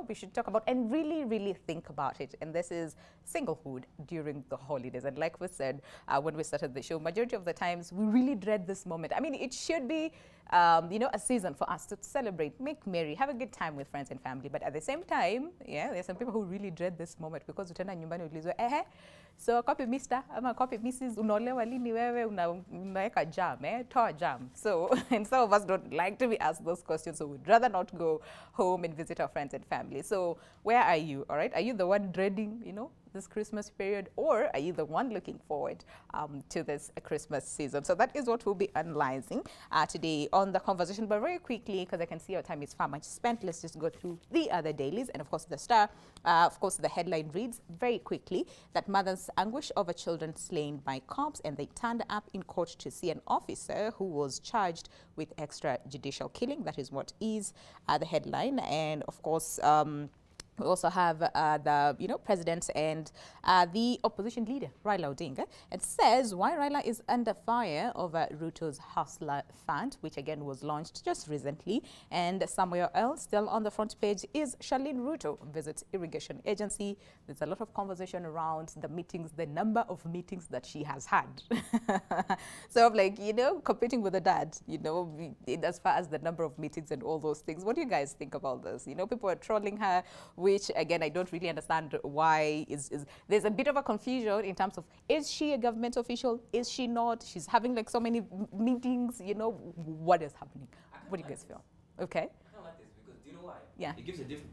we should talk about and really think about it, and this is singlehood during the holidays. And like we said when we started the show, majority of the times we really dread this moment. I mean, it should be a season for us to celebrate, make merry, have a good time with friends and family, but at the same time, there's some people who really dread this moment because utenda nyumbani ulizwe so copy Mr. ama copy Mrs. unaolewa lini wewe unaweka jam toa jam. So and some of us don't like to be asked those questions, so we'd rather not go home and visit our friends and family. So where are you? All right, are you the one dreading this Christmas period, or are you the one looking forward to this Christmas season? So that is what we'll be analyzing today on the conversation. But very quickly, because I can see our time is far much spent, let's just go through the other dailies. And of course, the Star, of course, the headline reads very quickly that mothers anguish over children slain by cops, and they turned up in court to see an officer who was charged with extrajudicial killing. That is what is the headline. And of course, We also have the president and the opposition leader Raila Odinga. It says why Raila is under fire over Ruto's Hustler Fund, which again was launched just recently. And somewhere else, still on the front page, is Charlene Ruto visits irrigation agency. There's a lot of conversation around the meetings, the number of meetings that she has had. So like competing with the dad, as far as the number of meetings and all those things. What do you guys think about this? People are trolling her, which again I don't really understand why. There's a bit of a confusion in terms of, is she a government official, is she not? She's having like so many meetings, what is happening? What do you guys feel? Okay. I don't like this because do you know why? Yeah. It gives a different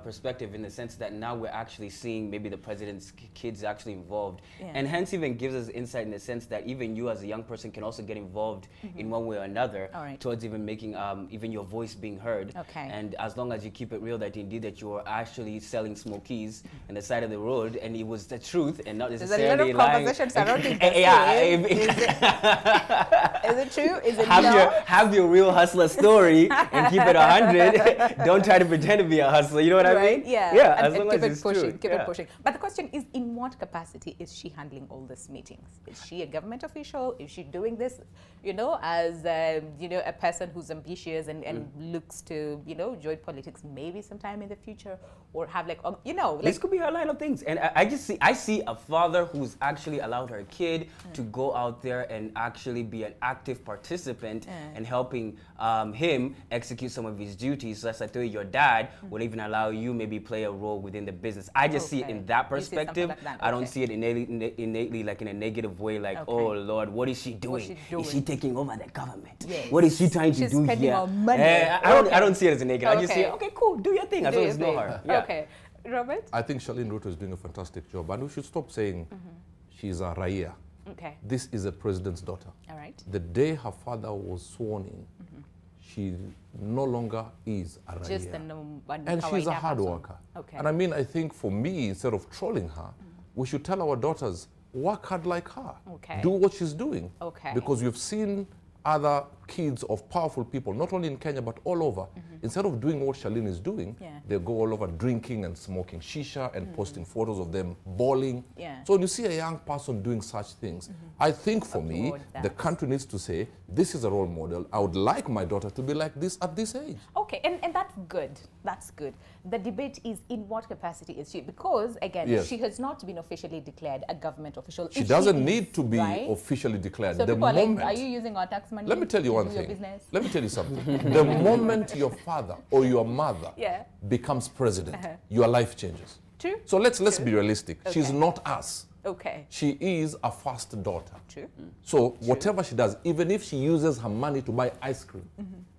perspective in the sense that now we're actually seeing maybe the president's kids actually involved, and hence even gives us insight in the sense that even you as a young person can also get involved in one way or another towards even making even your voice being heard. Okay. And as long as you keep it real that indeed that you are actually selling smokies on the side of the road and it was the truth and not necessarily lying. There's a lot of conversation surrounding this. Is it true? Is it have your real hustler story and keep it 100. Don't try to pretend to be a hustler. You know what I mean? Yeah. Yeah. And as long keep as it it's pushing. true. Keep it pushing. But the question is, in what capacity is she handling all these meetings? Is she a government official? Is she doing this, as a person who's ambitious and looks to join politics maybe sometime in the future, or have like this could be her line of things. And I see a father who's actually allowed her kid to go out there and actually be an active participant and helping him execute some of his duties. So as I told you, your dad would even allow you maybe play a role within the business. I just see it in that perspective. Like that. I don't see it innately like in a negative way, like, oh Lord, what is she doing? Is she taking over the government? Yes. What is she trying to do here? Our money. I don't see it as a negative. I just see, okay, cool, do your thing. As long as it's not her. Yeah. Okay. Robert? I think Charlene Ruto is doing a fantastic job, and we should stop saying she's a Raia. Okay. This is a president's daughter. All right. The day her father was sworn in, she no longer is a Raia. Just and she's a hard worker. Okay. And I mean, I think for me, instead of trolling her, we should tell our daughters, work hard like her. Okay. Do what she's doing. Okay. Because we've seen other kids of powerful people, not only in Kenya, but all over. Instead of doing what Charlene is doing, they go all over drinking and smoking shisha and posting photos of them bawling. So when you see a young person doing such things, I think for me, the country needs to say, this is a role model. I would like my daughter to be like this at this age. Okay, and that's good. That's good. The debate is, in what capacity is she? Because, again, she has not been officially declared a government official. She doesn't need to be officially declared. So the people moment, are like, are you using our tax money? Let me tell you one thing. Business? Let me tell you something. The moment your father or your mother becomes president, your life changes. True. So let's be realistic. Okay. She's not us. Okay. She is a first daughter. True. So whatever she does, even if she uses her money to buy ice cream,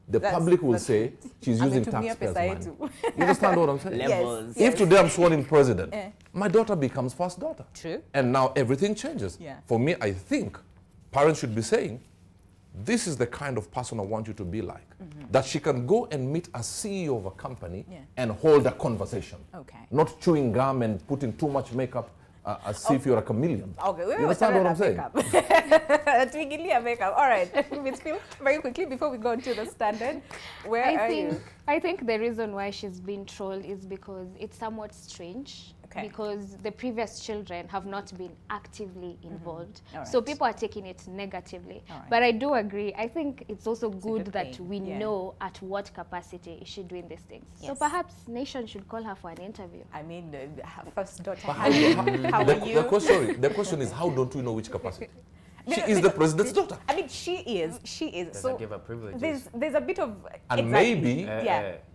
the public will say she's using taxpayers' money. You understand what I'm saying? Yes. If today I'm sworn in president, my daughter becomes first daughter. True. And now everything changes. For me, I think parents should be saying, this is the kind of person I want you to be like. That she can go and meet a CEO of a company and hold a conversation. Okay. Not chewing gum and putting too much makeup as if you're a chameleon. Okay, you understand what I'm saying? Makeup. All right, Miss Phil, very quickly before we go into the standard, where are you? I think the reason why she's been trolled is because it's somewhat strange. Because the previous children have not been actively involved. So people are taking it negatively. But I do agree. I think it's also good that we know at what capacity is she doing these things. So perhaps Nation should call her for an interview. I mean, her first daughter. How are you? The question is, how don't we know which capacity? She is the president's daughter. I mean, she is. So give her privileges. There's a bit of... And maybe,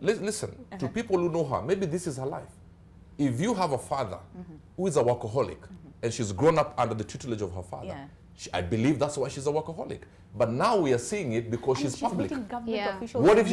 listen, to people who know her, maybe this is her life. If you have a father who is a workaholic and she's grown up under the tutelage of her father, I believe that's why she's a workaholic. But now we are seeing it because she's public. What if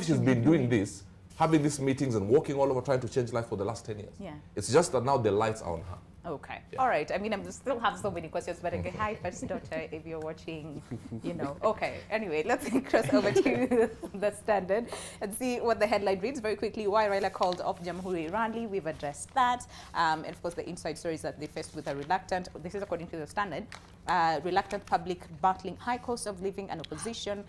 she's been doing this, having these meetings and walking all over trying to change life for the last 10 years? It's just that now the lights are on her. Okay. Yeah. All right. I mean, I still have so many questions, but okay. Hi, first daughter, if you're watching, you know. Okay. Anyway, let's cross over to the Standard and see what the headline reads very quickly. Why Raila called off Jamhuri rally. We've addressed that. And of course, the inside stories that they faced with a reluctant, this is according to the Standard, reluctant public battling high cost of living and opposition,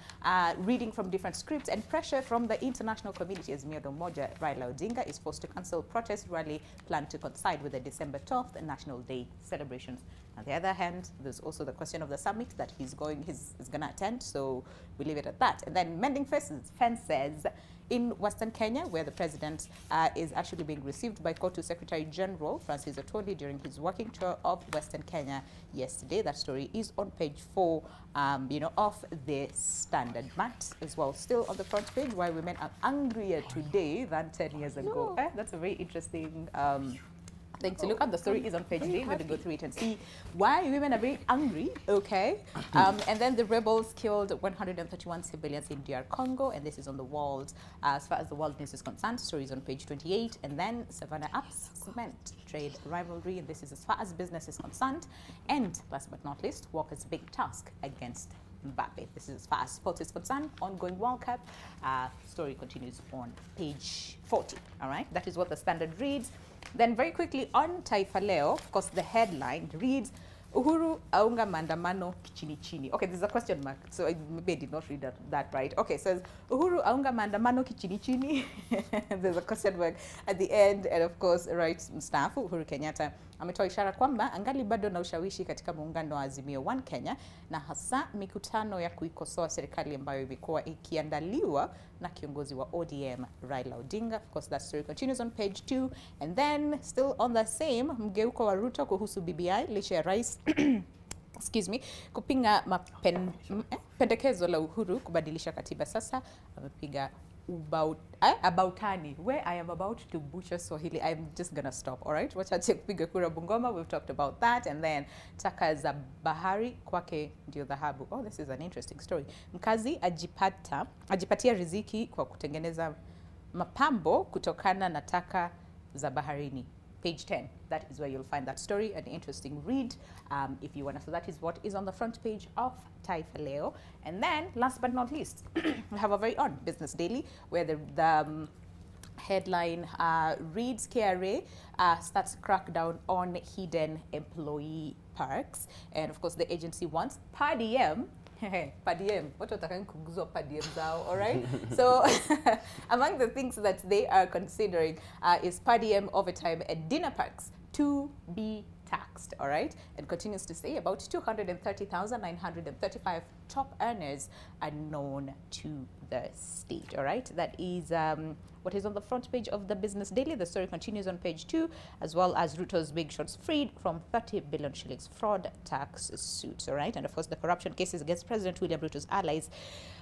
reading from different scripts and pressure from the international community as Miodo Moja Raila Odinga is forced to cancel protest rally planned to coincide with the December 12th National Day celebrations. On the other hand, there's also the question of the summit that he's going to attend, so we leave it at that. And then mending fences in Western Kenya, where the president is actually being received by KOTU Secretary General Francis Atwoli during his working tour of Western Kenya yesterday. That story is on page 4, of the Standard. Matt as well, still on the front page, why women are angrier today than 10 years ago. That's a very interesting thing to look at. The story is on page 3. We're going to go through it and see why women are very angry. Okay. And then the rebels killed 131 civilians in DR Congo, and this is on the world. As far as the world news is concerned, story is on page 28. And then Savannah apps cement trade rivalry, and this is as far as business is concerned. And last but not least, Walker's big task against Mbappe. This is as far as sports is concerned. Ongoing World Cup. Story continues on page 40. All right. That is what the Standard reads. Then very quickly on Taifa Leo, of course, the headline reads, Uhuru aunga maandamano kichini chini. Okay, there's a question mark, so maybe I did not read that right. Okay, it says, Uhuru aunga maandamano kichini chini. There's a question mark at the end, and of course, right, mstaafu Uhuru Kenyatta ametoa ishara kwamba angali bado na ushawishi katika muungano wa Azimio One Kenya, na hasa mikutano ya kuikosoa serikali ambayo imekuwa ikiandaliwa na kiongozi wa ODM Raila Odinga. Of course, that story continues on page 2. And then still on the same, mgeuko wa Ruto kuhusu BBI licha ya rais excuse me, kupinga pendekezo la Uhuru kubadilisha katiba. Sasa amepiga aboutani, where I am about to butcher Swahili. I'm just gonna stop. All right, wacha kupiga kura Bungoma. We've talked about that. And then taka za bahari kwake ndio dhahabu. Oh, this is an interesting story. Mkazi ajipatia riziki kwa kutengeneza mapambo kutokana na taka za baharini. Page 10. That is where you'll find that story, an interesting read if you want to. So that is what is on the front page of Taifa Leo. And then, last but not least, we have our very own Business Daily, where the headline reads, KRA starts crackdown on hidden employee perks. And of course, the agency wants per diem. Per diem. What per diem zao, all right? So among the things that they are considering is per diem, overtime, and dinner perks to be taxed, all right? And continues to say about 230,935 top earners are known to the state, all right? That is what is on the front page of the Business Daily. The story continues on page 2, as well as Ruto's big shots freed from 30 billion shillings fraud tax suits, all right? And of course, the corruption cases against President William Ruto's allies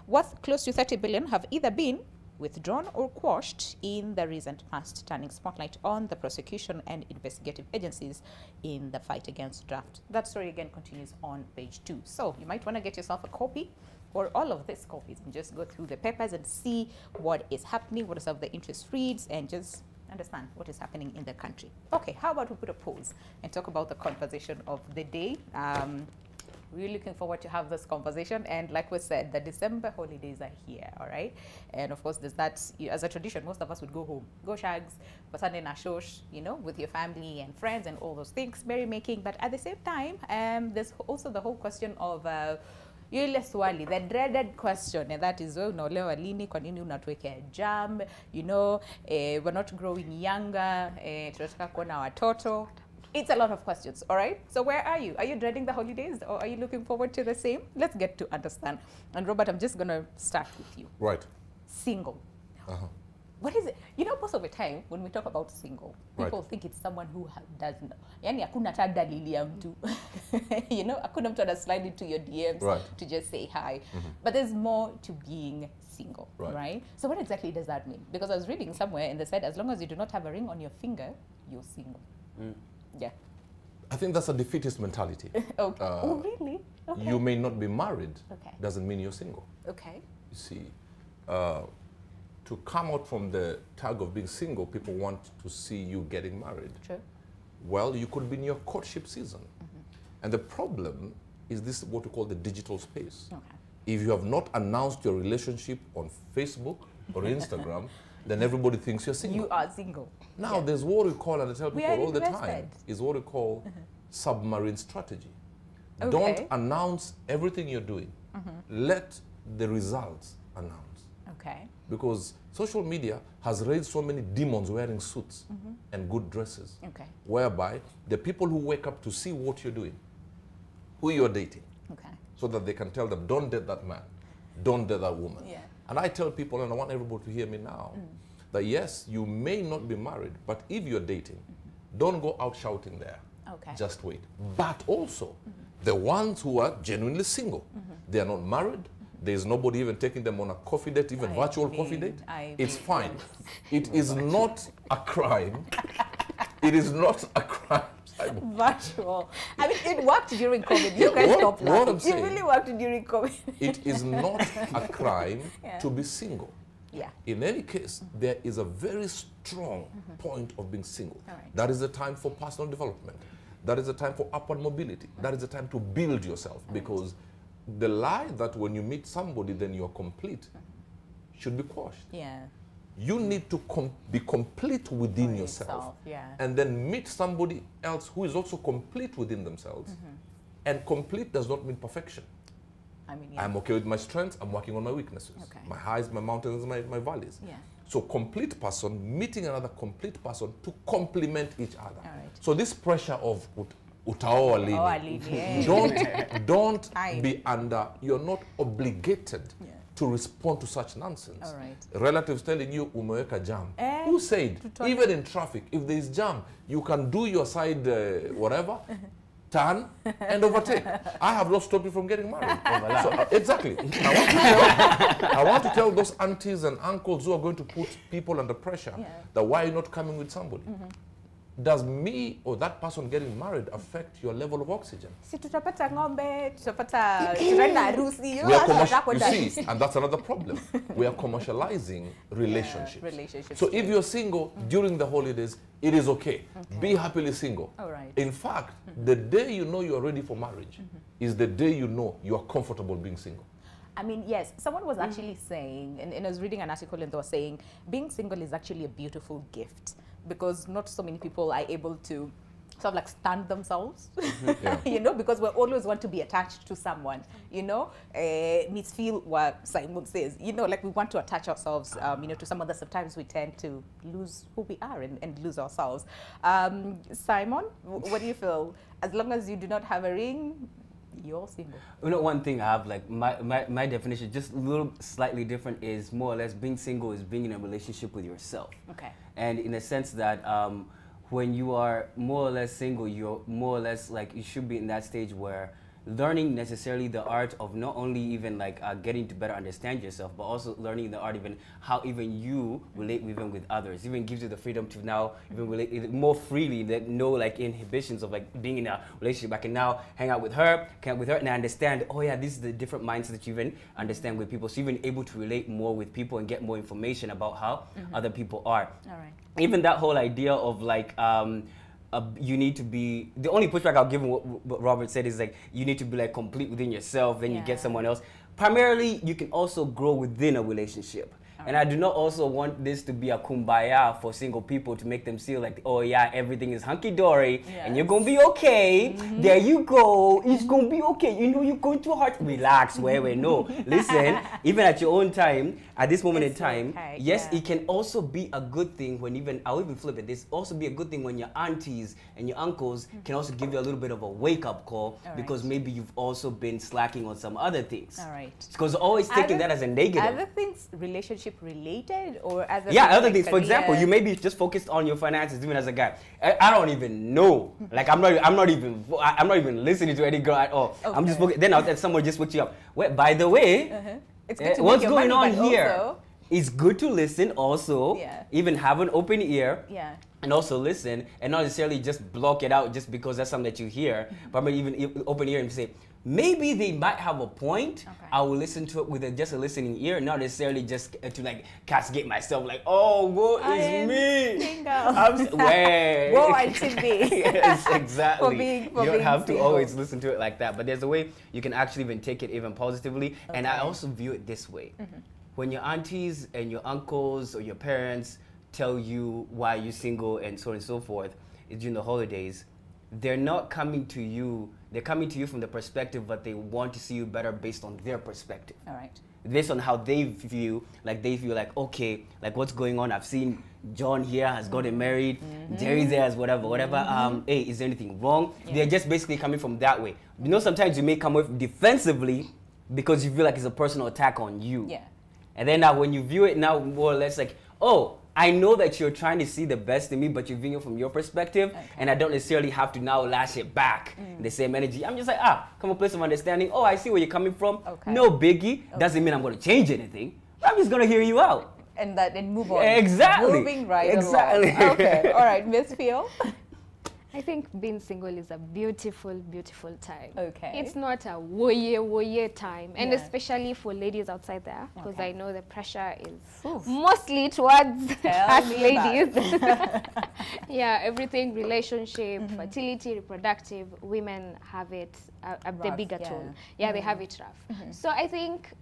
worth close to 30 billion have either been withdrawn or quashed in the recent past, turning spotlight on the prosecution and investigative agencies in the fight against draft. That story again continues on page 2. So you might want to get yourself a copy or all of these copies and just go through the papers and see what is happening, what are some of the interest reads, and just understand what is happening in the country. Okay, how about we put a pause and talk about the conversation of the day. We're looking forward to have this conversation, and like we said, the December holidays are here, all right? And of course, there's that, as a tradition, most of us would go home, go shags, Sunday na shosh, you know, with your family and friends and all those things, merrymaking. But at the same time, there's also the whole question of yule swali, the dreaded question, and that is, unaolewa lini, kwa nini unatuwekea jam, you know, we're not growing younger, tunataka kuona watoto. It's a lot of questions, all right? So where are you? Are you dreading the holidays, or are you looking forward to the same? Let's get to understand. And Robert, I'm just going to start with you. Right. Single. What is it? You know, most of the time, when we talk about single, people think it's someone who doesn't. Yani, hakuna ta dalili ya mtu. You know, hakuna mtu slide into your DMs to just say hi. But there's more to being single, right? So what exactly does that mean? Because I was reading somewhere and they said, as long as you do not have a ring on your finger, you're single. Yeah. I think that's a defeatist mentality. Okay. Oh, really? Okay. You may not be married, doesn't mean you're single. Okay. You see, to come out from the tag of being single, people want to see you getting married. True. Well, you could be in your courtship season. And the problem is this, what we call the digital space. Okay. If you have not announced your relationship on Facebook or Instagram, then everybody thinks you're single. You are single. Now, there's what we call, and I tell people all the time, is what we call submarine strategy. Okay. Don't announce everything you're doing. Let the results announce. Okay. Because social media has raised so many demons wearing suits and good dresses. Okay. Whereby the people who wake up to see what you're doing, who you're dating, okay, so that they can tell them, don't date that man, don't date that woman. Yeah. And I tell people, and I want everybody to hear me now, that yes, you may not be married, but if you're dating, don't go out shouting there. Okay. Just wait. But also, the ones who are genuinely single, they are not married, there's nobody even taking them on a coffee date, even virtual coffee date. It's fine. It is not a crime. It is not a crime. Virtual. I mean, it worked during COVID. You guys stopped laughing. It really worked during COVID. It is not a crime to be single. Yeah. In any case, there is a very strong point of being single. Right. That is the time for personal development. That is the time for upward mobility. That is the time to build yourself. Because the lie that when you meet somebody, then you're complete, should be quashed. Yeah. You need to be complete within yourself. And then meet somebody else who is also complete within themselves. And complete does not mean perfection. I mean, I'm okay with my strengths, I'm working on my weaknesses. Okay. My highs, my mountains, my valleys. Yeah. So complete person, meeting another complete person to complement each other. All right. So this pressure of utaoa lini, don't be under, you're not obligated to respond to such nonsense. All right. Relatives telling you umeweka jam. Who said? Even in traffic, if there is jam, you can do your side whatever, turn and overtake. I have not stopped you from getting married. So, exactly. I want to tell those aunties and uncles who are going to put people under pressure that why are you not coming with somebody? Does me or that person getting married affect your level of oxygen? Si tutapata ng'ombe, tutapata tunaenda harusi. You see, and that's another problem. We are commercializing relationships. So if you're single during the holidays, it is okay. Be happily single. All right. In fact, the day you know you're ready for marriage is the day you know you are comfortable being single. I mean, yes, someone was actually saying, and I was reading an article and they were saying, being single is actually a beautiful gift because not so many people are able to sort of like stand themselves, you know, because we always want to be attached to someone, you know. Meets feel what Simon says, you know, like we want to attach ourselves, you know, to someone that sometimes we tend to lose who we are and lose ourselves. Simon, what do you feel? As long as you do not have a ring, you're single. You know, one thing I have, like, my definition, just a little slightly different, is more or less being single is being in a relationship with yourself. Okay. And in a sense that when you are more or less single, you're more or less like, you should be in that stage where learning necessarily the art of not only even like getting to better understand yourself, but also learning the art even how even you relate even with others. Even gives you the freedom to now even relate more freely, that no like inhibitions of like being in a relationship. I can now hang out with her, and I understand, oh yeah, this is the different mindset that you even understand with people. So you've been able to relate more with people and get more information about how other people are. All right. Even that whole idea of like you need to be, the only pushback I'll give what Robert said is like, you need to be like complete within yourself, then you get someone else. Primarily, you can also grow within a relationship. And I do not also want this to be a kumbaya for single people to make them feel like, oh yeah, everything is hunky-dory and you're going to be okay. There you go. It's going to be okay. You know, you're going too hard. Relax, wait, no. Listen, even at your own time, at this moment in time, yes, it can also be a good thing when even, I'll even flip it. This also be a good thing when your aunties and your uncles can also give you a little bit of a wake-up call because maybe you've also been slacking on some other things. All right. Because always taking that as a negative. Other things, relationship related or other other things. For example, you may be just focused on your finances even as a guy. I don't even know. Like I'm not even listening to any girl at all. I'm just focused. Then I'll tell someone just switch you up. Wait, by the way, what's going on here? it's good to listen also. Yeah. Even have an open ear. Yeah. And also listen, and not necessarily just block it out just because that's something that you hear, but maybe even open ear and say, maybe they might have a point. Okay. I will listen to it with just a listening ear, not necessarily just to like castigate myself, like, oh, what is me? Single. Wait. Whoa, I should be. Yes, exactly. For you don't have single. to always listen to it like that, but there's a way you can actually even take it even positively. Okay. And I also view it this way. When your aunties and your uncles or your parents tell you why you're single and so on and so forth during the holidays, they're not coming to you, they're coming to you from the perspective that they want to see you better based on their perspective. All right. Based on how they feel like, okay, like what's going on? I've seen John here has gotten married, Jerry's there as whatever. Hey, is there anything wrong? Yeah. They're just basically coming from that way. You know, sometimes you may come with defensively because you feel like it's a personal attack on you. Yeah. And then now when you view it now more or less like, oh, I know that you're trying to see the best in me, but you're viewing it from your perspective, and I don't necessarily have to now lash it back in the same energy. I'm just like, come a place of understanding. Oh, I see where you're coming from. Okay. No biggie. Doesn't mean I'm going to change anything. I'm just going to hear you out. And move on. Exactly. Moving right exactly. along. Okay. All right, Miss Phil. I think being single is a beautiful, beautiful time. Okay. It's not a woye time. And especially for ladies outside there, because I know the pressure is mostly towards us ladies. Yeah, everything, relationship, fertility, reproductive, women have it the bigger toll. Yeah, they have it rough. So I think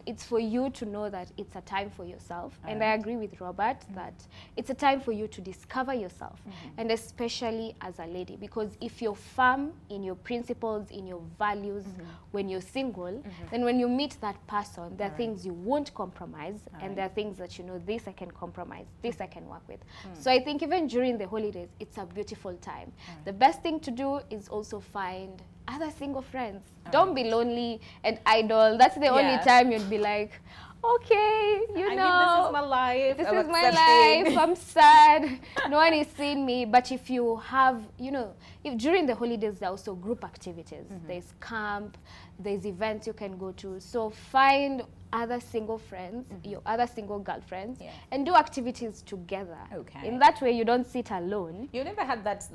it's for you to know that it's a time for yourself. And I agree with Robert that it's a time for you to discover yourself. And especially as a lady, because if you're firm in your principles, in your values, when you're single, then when you meet that person, there are things you won't compromise, and there are things that you know, this I can compromise, this I can work with. So I think even during the holidays, it's a beautiful time. The best thing to do is also find other single friends. Don't be lonely and idle. That's the only time you'd be like, okay, you know, this is my life. This is my life. I'm sad. No one is seeing me. But if you have, you know, if during the holidays, there are also group activities. There's camp, there's events you can go to. So find other single friends, your other single girlfriends, and do activities together. Okay. In that way, you don't sit alone. You never had that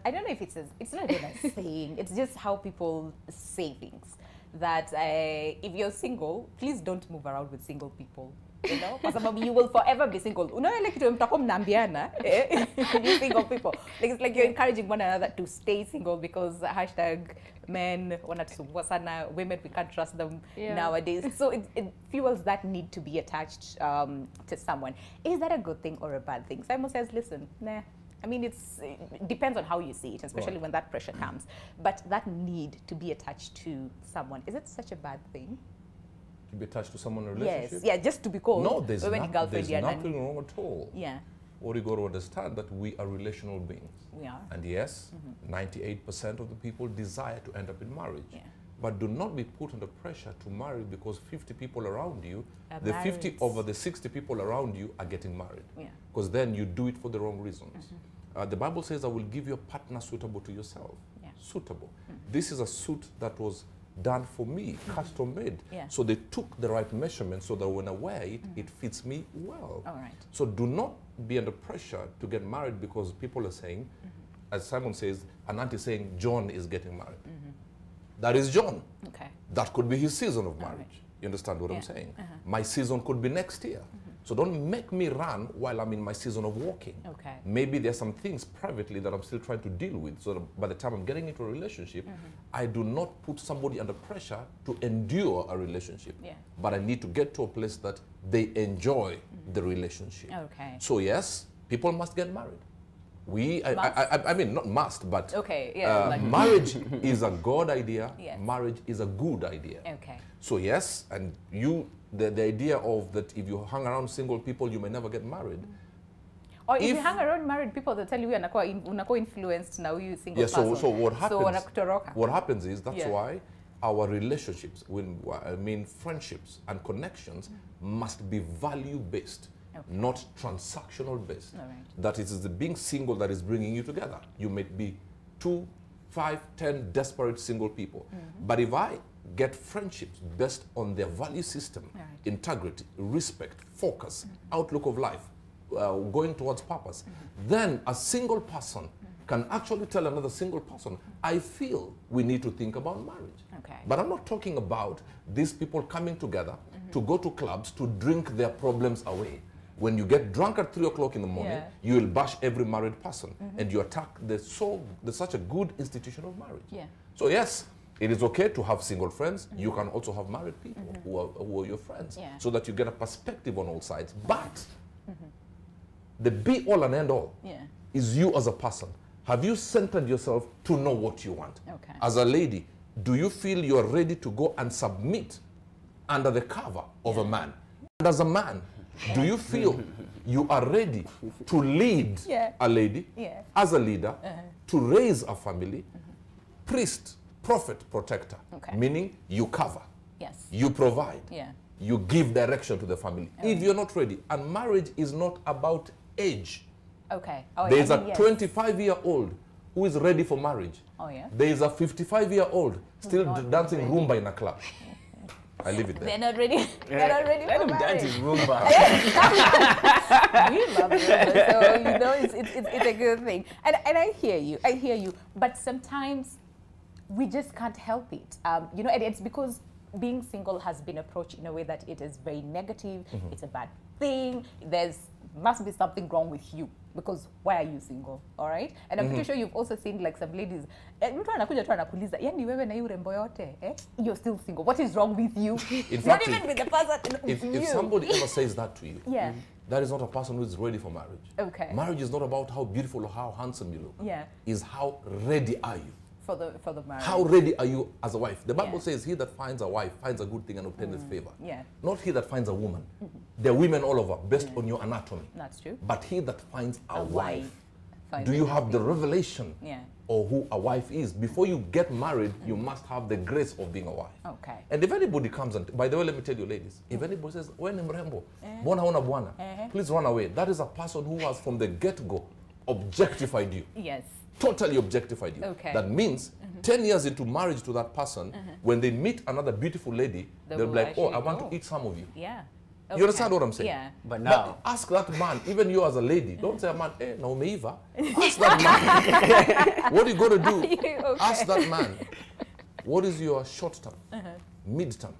I don't know if it's not even a saying. It's just how people say things. That if you're single, please don't move around with single people. You know, because you will forever be single. You single people. Like, it's like you're encouraging one another to stay single because #men women, we can't trust them nowadays. So it fuels that need to be attached to someone. Is that a good thing or a bad thing? Simon says, listen, nah. I mean, it depends on how you see it, especially when that pressure comes. But that need to be attached to someone, is it such a bad thing? To be attached to someone in a relationship? Yes, yeah, just to be called. No, there's nothing wrong at all. Yeah. What you got to understand that we are relational beings. We are. And yes, 98% of the people desire to end up in marriage. Yeah. But do not be put under pressure to marry because 50 people around you, the 50 over the 60 people around you are getting married. Because then you do it for the wrong reasons. The Bible says, I will give you a partner suitable to yourself. Suitable. This is a suit that was done for me, custom made. So they took the right measurement so that when I wear it, it fits me well. All right. So do not be under pressure to get married because people are saying, as Simon says, an auntie saying, John is getting married. That is John. Okay. That could be his season of marriage. You understand what I'm saying? My season could be next year. So don't make me run while I'm in my season of walking. Okay. Maybe there's some things privately that I'm still trying to deal with. So that by the time I'm getting into a relationship, I do not put somebody under pressure to endure a relationship. But I need to get to a place that they enjoy the relationship. Okay. So yes, people must get married. I mean, not must, but marriage is a God idea. Yes. Marriage is a good idea. Okay. So yes, and the idea of that if you hang around single people, you may never get married. Or if you hang around married people, they'll tell you you're influenced now, you single person. So what happens is that's why our relationships, friendships and connections must be value-based. Okay. Not transactional based. Right. That it is the being single that is bringing you together. You may be 2, 5, 10 desperate single people. But if I get friendships based on their value system, integrity, respect, focus, outlook of life, going towards purpose, then a single person can actually tell another single person, I feel we need to think about marriage. Okay. But I'm not talking about these people coming together to go to clubs to drink their problems away. When you get drunk at 3 o'clock in the morning, you will bash every married person and you attack such a good institution of marriage. Yeah. So yes, it is okay to have single friends. You can also have married people who are your friends, so that you get a perspective on all sides. But the be all and end all is you as a person. Have you centered yourself to know what you want? Okay. As a lady, do you feel you're ready to go and submit under the cover of a man? And as a man, do you feel you are ready to lead a lady as a leader, to raise a family, priest, prophet, protector, meaning you cover, you provide, you give direction to the family. If you're not ready, and marriage is not about age. Okay. There's a 25-year-old who is ready for marriage. Oh, yeah? There is a 55-year-old still dancing Roomba in a club. I leave it there. They're not ready. They're not ready Let for him marriage. dance his Roomba. We love Roomba, so you know it's a good thing. And I hear you. I hear you. But sometimes we just can't help it. You know, and it's because being single has been approached in a way that it is very negative. It's a bad thing. Must be something wrong with you, because why are you single? All right. And I'm pretty sure you've also seen like some ladies, you're still single. What is wrong with you? In Not fact, even with the person. if somebody ever says that to you, yeah, that is not a person who is ready for marriage. Okay. Marriage is not about how beautiful or how handsome you look. Yeah. Is how ready are you? For the marriage. How ready are you as a wife? The Bible says, he that finds a wife finds a good thing and obtains favor. Yeah. Not he that finds a woman. There are women all over, based on your anatomy. That's true. But he that finds a wife. Finds Do you have the revelation Yeah. of who a wife is? Before you get married, you must have the grace of being a wife. Okay. And if anybody comes and, by the way, let me tell you ladies, if anybody says, when mrembo, bona una bwana, please run away. That is a person who has from the get-go objectified you. Yes. Totally objectified you. Okay. That means 10 years into marriage to that person, when they meet another beautiful lady, they'll be like, oh, I want to eat some of you. Yeah. Okay. You understand what I'm saying? Yeah. But now, ask that man, even you as a lady, don't say, man, hey, no, meiva. Ask that man, what are you going to do? Okay. Ask that man, what is your short term, mid term,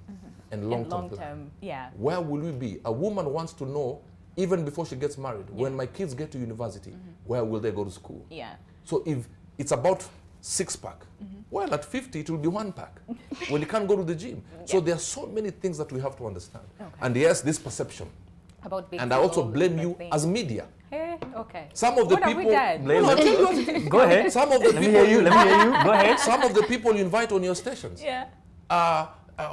and long term plan? Yeah. Where will we be? A woman wants to know, even before she gets married, when my kids get to university, where will they go to school? Yeah. So if it's about 6-pack, well, at 50, it will be 1-pack when you can't go to the gym. So there are so many things that we have to understand. Okay. And yes, this perception. About being and I also single, blame you as media. Hey, okay. Some of the what people. Have we No, I'll tell you what it is. Go ahead. Some of the Let me hear you. Go ahead. Some of the people you invite on your stations. Yeah.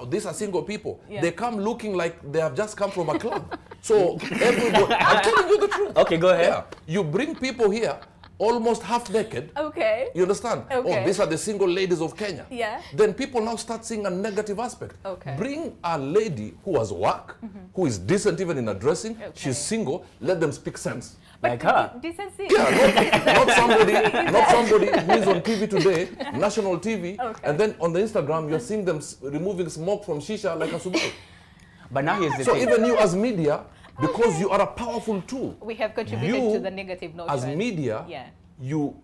These are single people. Yeah. They come looking like they have just come from a club. So everybody, I'm telling you the truth. Okay, go ahead. Yeah. You bring people here almost half naked. Okay. You understand? Okay. Oh, these are the single ladies of Kenya. Yeah. Then people now start seeing a negative aspect. Okay. Bring a lady who has work, who is decent even in her dressing. Okay. She's single. Let them speak sense. But like her. Decency. Yeah, not somebody who is on TV today, national TV, and then on the Instagram you're seeing them removing smoke from shisha like a Subaru. But now here's the thing. So even you as media, because you are a powerful tool, we have contributed to the negative notion. As media, you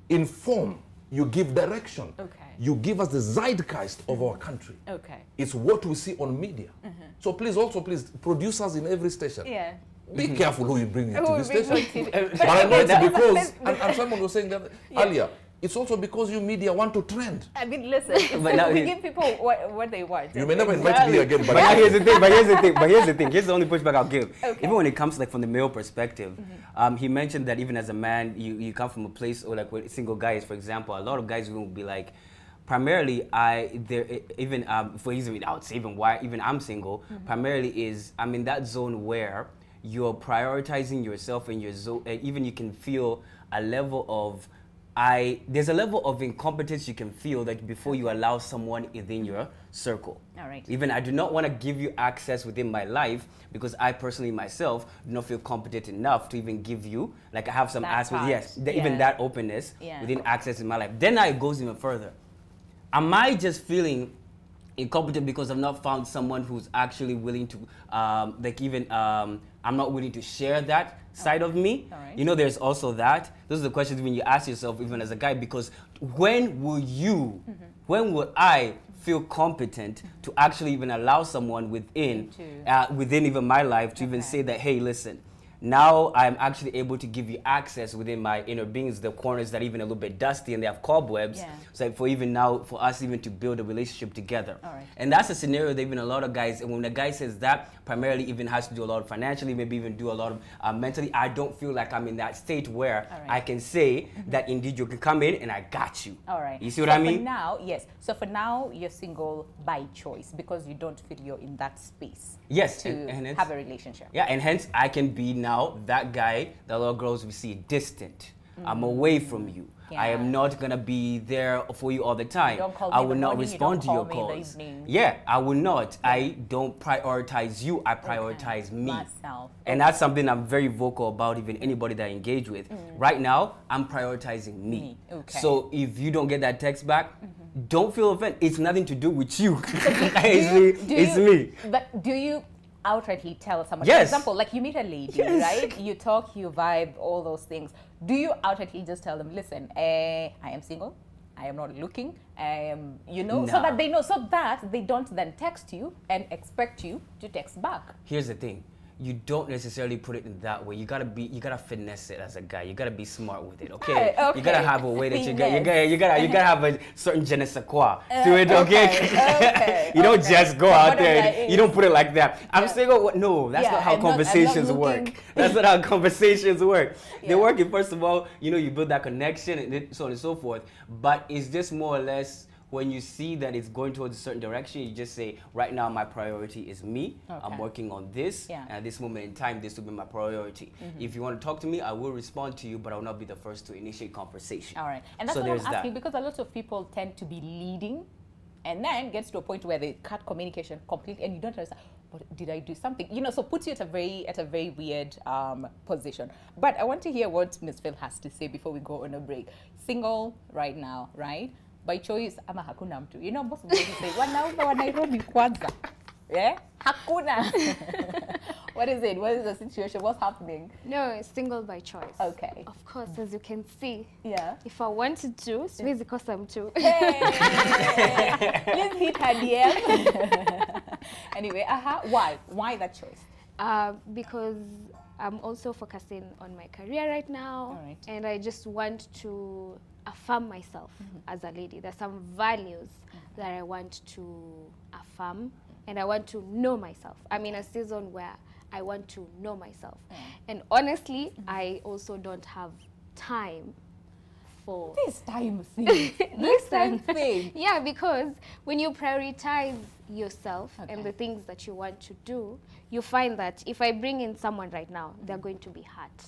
inform, you give direction, you give us the zeitgeist of our country. Okay. It's what we see on media. So please, producers in every station. Yeah. Be careful who you bring into this station. But I know it's because, and someone was saying that earlier, it's also because you media want to trend. I mean, listen, we give people what they want. You may never invite me again, but here's the thing. Here's the only pushback I'll give. Okay. Even when it comes like from the male perspective, he mentioned that even as a man, you come from a place, or like with single guys, for example, a lot of guys will be like, primarily, I would say even why even I'm single. Primarily is I'm in that zone where you're prioritizing yourself and your zone, and even you can feel a level of there's a level of incompetence you can feel like before you allow someone within your circle. All right. Even I do not want to give you access within my life because I personally myself do not feel competent enough to even give you, like I have some aspects, even that openness within access in my life. Then it goes even further. Am I just feeling incompetent because I've not found someone who's actually willing to, I'm not willing to share that side of me. Right. You know, there's also that. Those are the questions when you ask yourself, even as a guy, because when will you, when would I feel competent to actually even allow someone within even my life to even say that, hey, listen, now I'm actually able to give you access within my inner beings, the corners that even a little bit dusty and they have cobwebs. So for even now, for us even to build a relationship together. And that's a scenario that even a lot of guys, and when a guy says that, primarily even has to do a lot of financially, maybe even do a lot of mentally. I don't feel like I'm in that state where I can say that indeed you can come in and I got you. You see what I mean? For now, yes. So for now, you're single by choice because you don't feel you're in that space. Yes, to and have a relationship. Yeah, and hence I can be now that guy that a lot of girls will see distant. I'm away from you. I am not gonna be there for you all the time. You don't call me I in will the not morning, respond to you your don't call me in the calls. evening. Yeah, I will not. I don't prioritize you. I prioritize me. Myself. And that's something I'm very vocal about. Even anybody that I engage with. Right now, I'm prioritizing me. So if you don't get that text back, don't feel offended. It's nothing to do with you. It's me. But do you outrightly tell someone? Yes. For example, like you meet a lady, right? You talk, you vibe, all those things. Do you outrightly just tell them, listen, I am single, I am not looking, you know, so that they know, so that they don't then text you and expect you to text back? Here's the thing. You don't necessarily put it in that way. You gotta finesse it as a guy. You gotta be smart with it, okay? You gotta have a way that you gotta have a certain je ne sais quoi to it, okay? You don't just go out there. You don't put it like that. I'm single. No, that's not how conversations work. That's not how conversations work. They work in, first of all, you know, you build that connection and so on and so forth. But it's just more or less, when you see that it's going towards a certain direction, you just say, right now my priority is me. I'm working on this. And at this moment in time, this will be my priority. If you want to talk to me, I will respond to you, but I will not be the first to initiate conversation. All right. And that's what I'm asking, because a lot of people tend to be leading and then gets to a point where they cut communication completely and you don't understand, but did I do something? You know, so puts you at a very weird position. But I want to hear what Ms. Phil has to say before we go on a break. Single right now, right? By choice, ama hakuna mtu. You know, most of them say, wanaume wa Nairobi kwanza. Yeah? Hakuna. What is it? What is the situation? What's happening? No, it's single by choice. Okay. Of course, as you can see. Yeah. If I wanted to, siwezi kosa mtu. Hey! Please hit her DM. Anyway, why? Why that choice? Because I'm also focusing on my career right now. And I just want to affirm myself as a lady. There's some values that I want to affirm, and I want to know myself. I'm in a season where I want to know myself. And honestly, I also don't have time for this time thing. This time thing. Yeah, because when you prioritize yourself and the things that you want to do, you find that if I bring in someone right now, they're going to be hurt.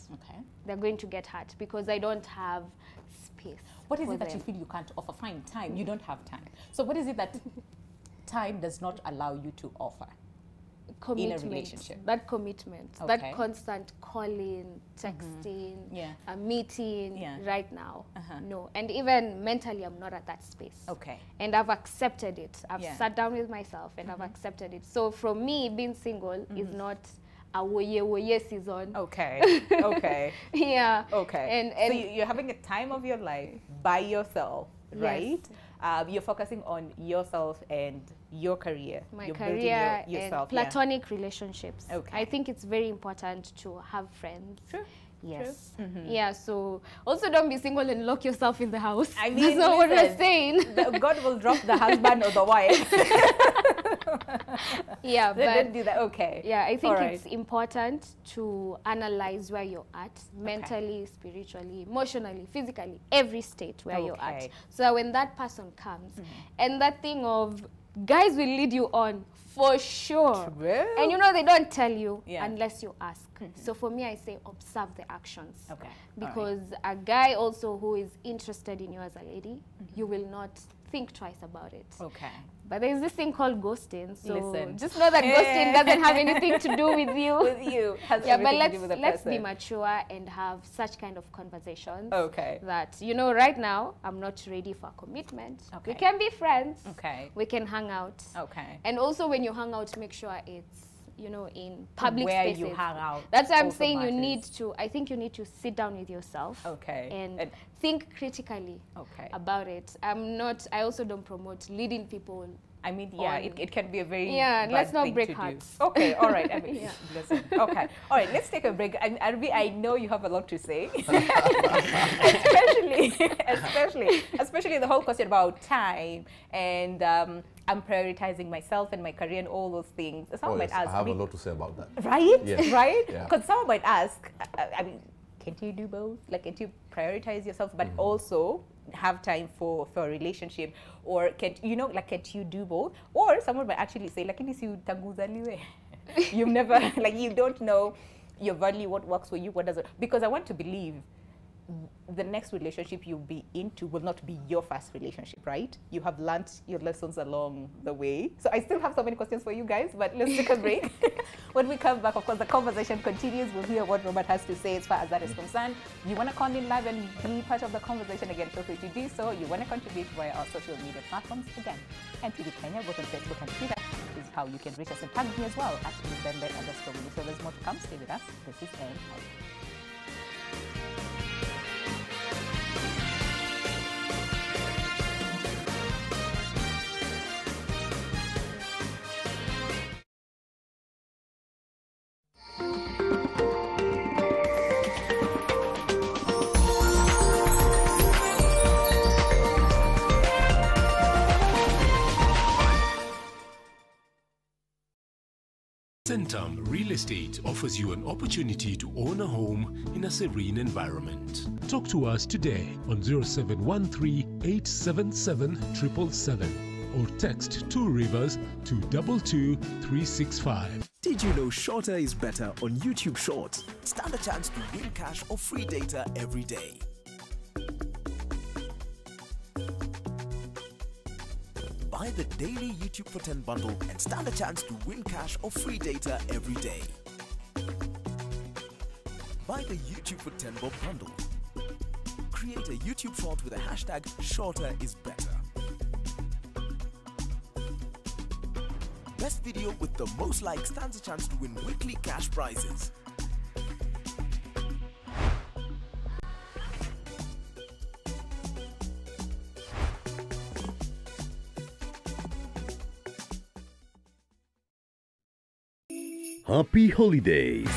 They're going to get hurt because I don't have space. What is it that you feel you can't offer? Fine, time. You don't have time. So what is it that time does not allow you to offer? Commitment, in a relationship. That commitment, that constant calling, texting, a meeting right now. No, and even mentally, I'm not at that space. And I've accepted it. I've sat down with myself and I've accepted it. So from me, being single is not a woye season. Yeah. And so you're having a time of your life by yourself, right? You're focusing on yourself and your career. You're career yourself, and platonic relationships. I think it's very important to have friends. Yes. Yeah, so also don't be single and lock yourself in the house. I mean, that's not what we're saying. God will drop the husband or the wife. Yeah, but don't do that. Yeah, I think it's important to analyze where you're at, mentally, spiritually, emotionally, physically, every state where you're at. So that when that person comes, and that thing of guys will lead you on for sure. And you know they don't tell you unless you ask. So for me, I say observe the actions. Because a guy also who is interested in you as a lady, you will not think twice about it. Okay. But there's this thing called ghosting. So just know that ghosting doesn't have anything to do with you. With you. Has yeah, but let's be mature and have such kind of conversations. Okay. That, you know, right now, I'm not ready for commitment. Okay. We can be friends. Okay. We can hang out. Okay. And also when you hang out, make sure it's, you know, in public where spaces. you hang out. That's why I'm saying you need to, I think you need to sit down with yourself. Okay. And think critically about it. I also don't promote leading people. I mean, yeah, it can be a very let's not break thing to hearts. do. Okay, all right. I mean, listen. Okay, all right. Let's take a break. Arvi, I know you have a lot to say, especially the whole question about time and I'm prioritizing myself and my career and all those things. Someone might ask. I have a lot to say about that. Right? Yes. Right? Yeah. Because someone might ask. I mean, can't you do both? Like, can't you prioritize yourself, but also have time for a relationship, or can't you do both? Or someone might actually say, like, you've never, like, you don't know your value, what works for you, what doesn't. Because I want to believe the next relationship you'll be into will not be your first relationship, right? You have learned your lessons along the way. So I still have so many questions for you guys, but let's take a break. When we come back, of course, the conversation continues. We'll hear what Robert has to say as far as that is concerned. You want to call in live and be part of the conversation again, feel free to do so. You want to contribute via our social media platforms again. NTV Kenya, both on Facebook and Twitter, is how you can reach us, and tag me as well at @Mbembe_. So there's more to come. Stay with us. This is NTV. Centum Real Estate offers you an opportunity to own a home in a serene environment. Talk to us today on 0713-877-777 or text 2 Rivers to 22365. Did you know shorter is better on YouTube Shorts? Stand a chance to win cash or free data every day. Buy the daily YouTube for 10 bundle and stand a chance to win cash or free data every day. Buy the YouTube for 10 bob bundle. Create a YouTube short with a hashtag shorter is better. Best video with the most likes stands a chance to win weekly cash prizes. Happy holidays!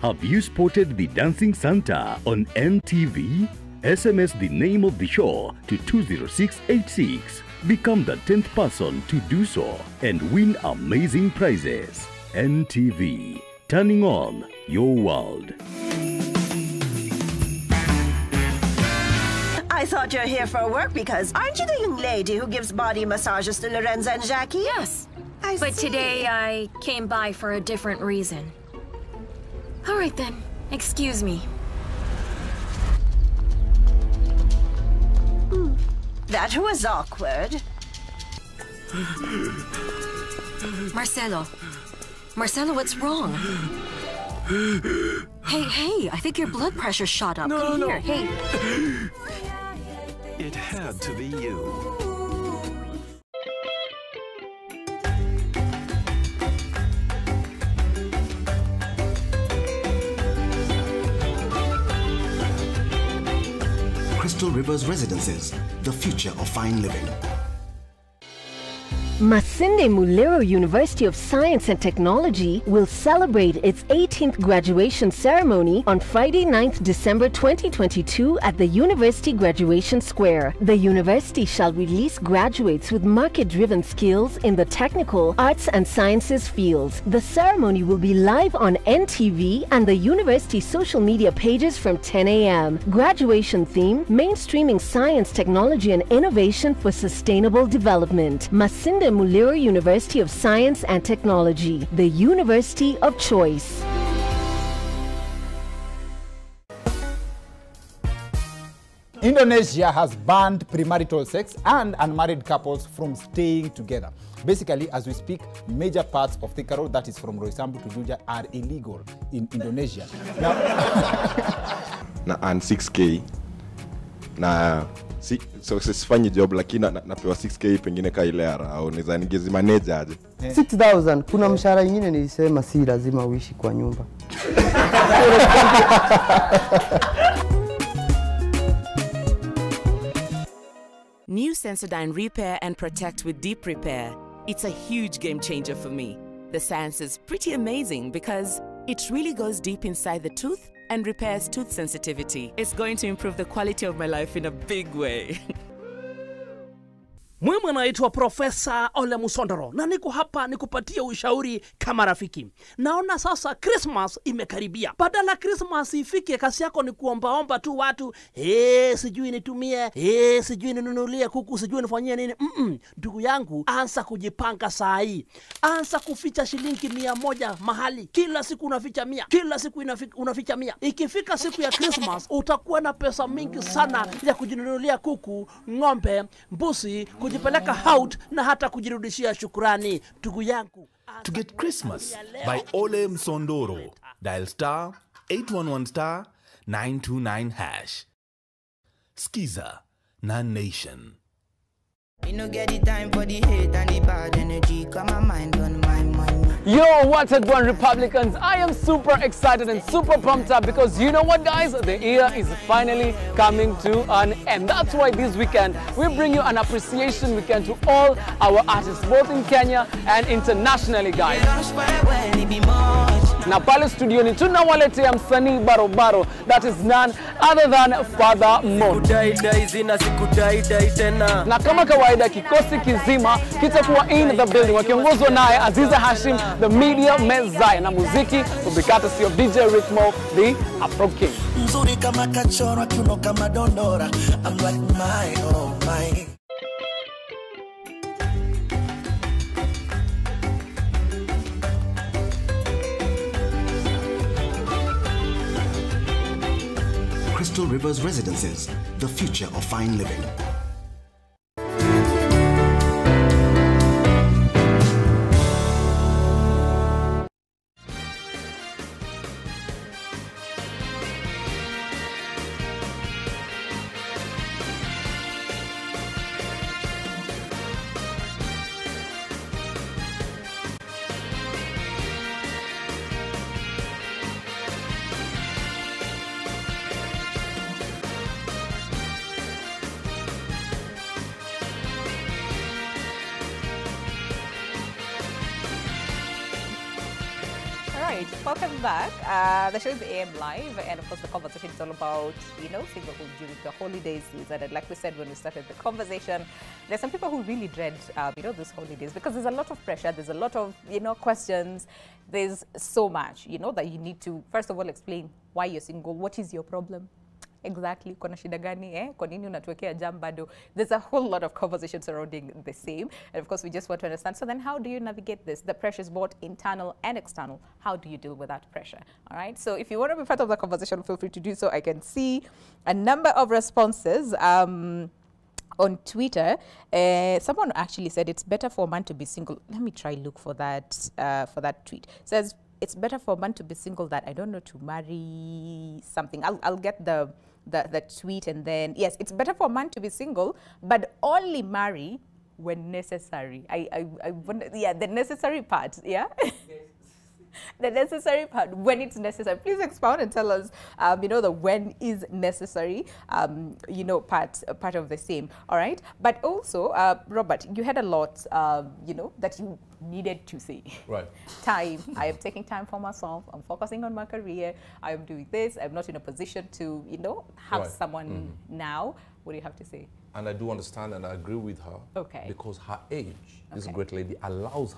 Have you spotted the Dancing Santa on NTV? SMS the name of the show to 20686. Become the 10th person to do so and win amazing prizes. NTV, turning on your world. I thought you're here for work because aren't you the young lady who gives body massages to Lorenza and Jackie? Yes, but today I came by for a different reason. All right then, excuse me. That was awkward. Marcelo, what's wrong? Hey, I think your blood pressure shot up. No. Hey. It had to be you. Crystal Rivers Residences, the future of fine living. Masinde Muliro University of Science and Technology will celebrate its 18th graduation ceremony on Friday, 9th December 2022 at the University Graduation Square. The university shall release graduates with market-driven skills in the technical, arts and sciences fields. The ceremony will be live on NTV and the university social media pages from 10 a.m. Graduation theme: mainstreaming science, technology and innovation for sustainable development. Masinde Muliro University of Science and Technology, the university of choice. Indonesia has banned premarital sex and unmarried couples from staying together. Basically, as we speak, major parts of Thika Road, that is from Roysambu to Juja, are illegal in Indonesia. Now, and 6K. So sifanyi job lakini napewa 6K pengine ka ile au naweza nigezi manager aje. 6,000 kuna mshahara nyingine nilisema si lazima uishi kwa nyumba. New Sensodyne Repair and Protect with Deep Repair. It's a huge game changer for me. The science is pretty amazing because it really goes deep inside the tooth and repairs tooth sensitivity. It's going to improve the quality of my life in a big way. Mimi anaitwa Profesa Ole Musondoro na niko hapa nikupatia ushauri kama rafiki. Naona sasa Christmas imekaribia. Badala Christmas ifike kasi yako ni kuombaomba tu watu, sijui nitumie, sijui ninunulie kuku, sijui nifanyie nini. Ndugu yangu, anza kujipanga saa hii. Anza kuficha shilingi 100 mahali. Kila siku unaficha 100. Kila siku unaficha 100. Ikifika siku ya Christmas utakuwa na pesa mingi sana ya kujinunulia kuku, ng'ombe, mbuzi, kujipeleka out na hata kujirudishia shukrani. Ndugu yangu, to get Christmas by Ole Msondoro, dial star 811 star 929 hash. Skiza na Nation. You no get the time for the hate and the bad energy. Come my mind on my money. Yo, what's up, One Republicans? I am super excited and super pumped up because you know what, guys? The year is finally coming to an end. That's why this weekend we bring you an appreciation weekend to all our artists, both in Kenya and internationally, guys. Na pale studio ni tunawaletea msanii barobaro, that is none other than Father Mo. Na kama kawaida kikosi kizima kitakuwa in the building wakiongozwa naye Aziza Hashim, the media messiah, na muziki will be courtesy of DJ Ritmo, the Afro King. Mzuri kama kachora, kiuno kama dondora. I'm like my, oh my. Crystal Rivers Residences, the future of fine living. Welcome back. The show is AM Live, and of course the conversation is all about, singlehood during the holiday season. And like we said when we started the conversation, there's some people who really dread, these holidays because there's a lot of pressure, there's a lot of, questions, there's so much, that you need to, first of all, explain why you're single, what is your problem? Exactly, kuna shida gani, kwa nini unatuwekea jam bado? There's a whole lot of conversations surrounding the same, and of course we just want to understand. So then, how do you navigate this? The pressure is both internal and external. How do you deal with that pressure? All right. So if you want to be part of the conversation, feel free to do so. I can see a number of responses. On Twitter, someone actually said it's better for a man to be single. Let me try look for that tweet. It says it's better for a man to be single than, I don't know, to marry something. I'll get the tweet, and then yes, it's better for a man to be single but only marry when necessary. I wonder, yeah, the necessary part, yeah. The necessary part, when it's necessary. Please expound and tell us, you know, the when is necessary, you know, part of the same. All right. But also, Robert, you had a lot, you know, that you needed to say. Right. Time. I am taking time for myself. I'm focusing on my career. I am doing this. I'm not in a position to, you know, have someone now. What do you have to say? And I do understand and I agree with her. Okay. Because her age, this great lady, allows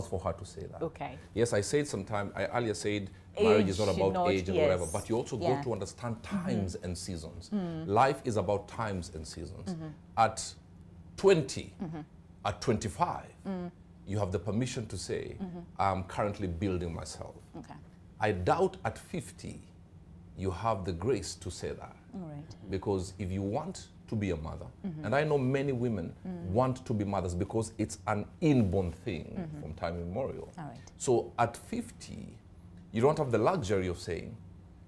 for her to say that. Okay. Yes, I said sometime, I earlier said marriage is not about age and whatever, but you also go to understand times and seasons. Life is about times and seasons. At 20, at 25, you have the permission to say, I'm currently building myself. Okay. I doubt at 50, you have the grace to say that. All right. Because if you want to be a mother, and I know many women want to be mothers because it's an inborn thing from time immemorial. All right. So at 50, you don't have the luxury of saying,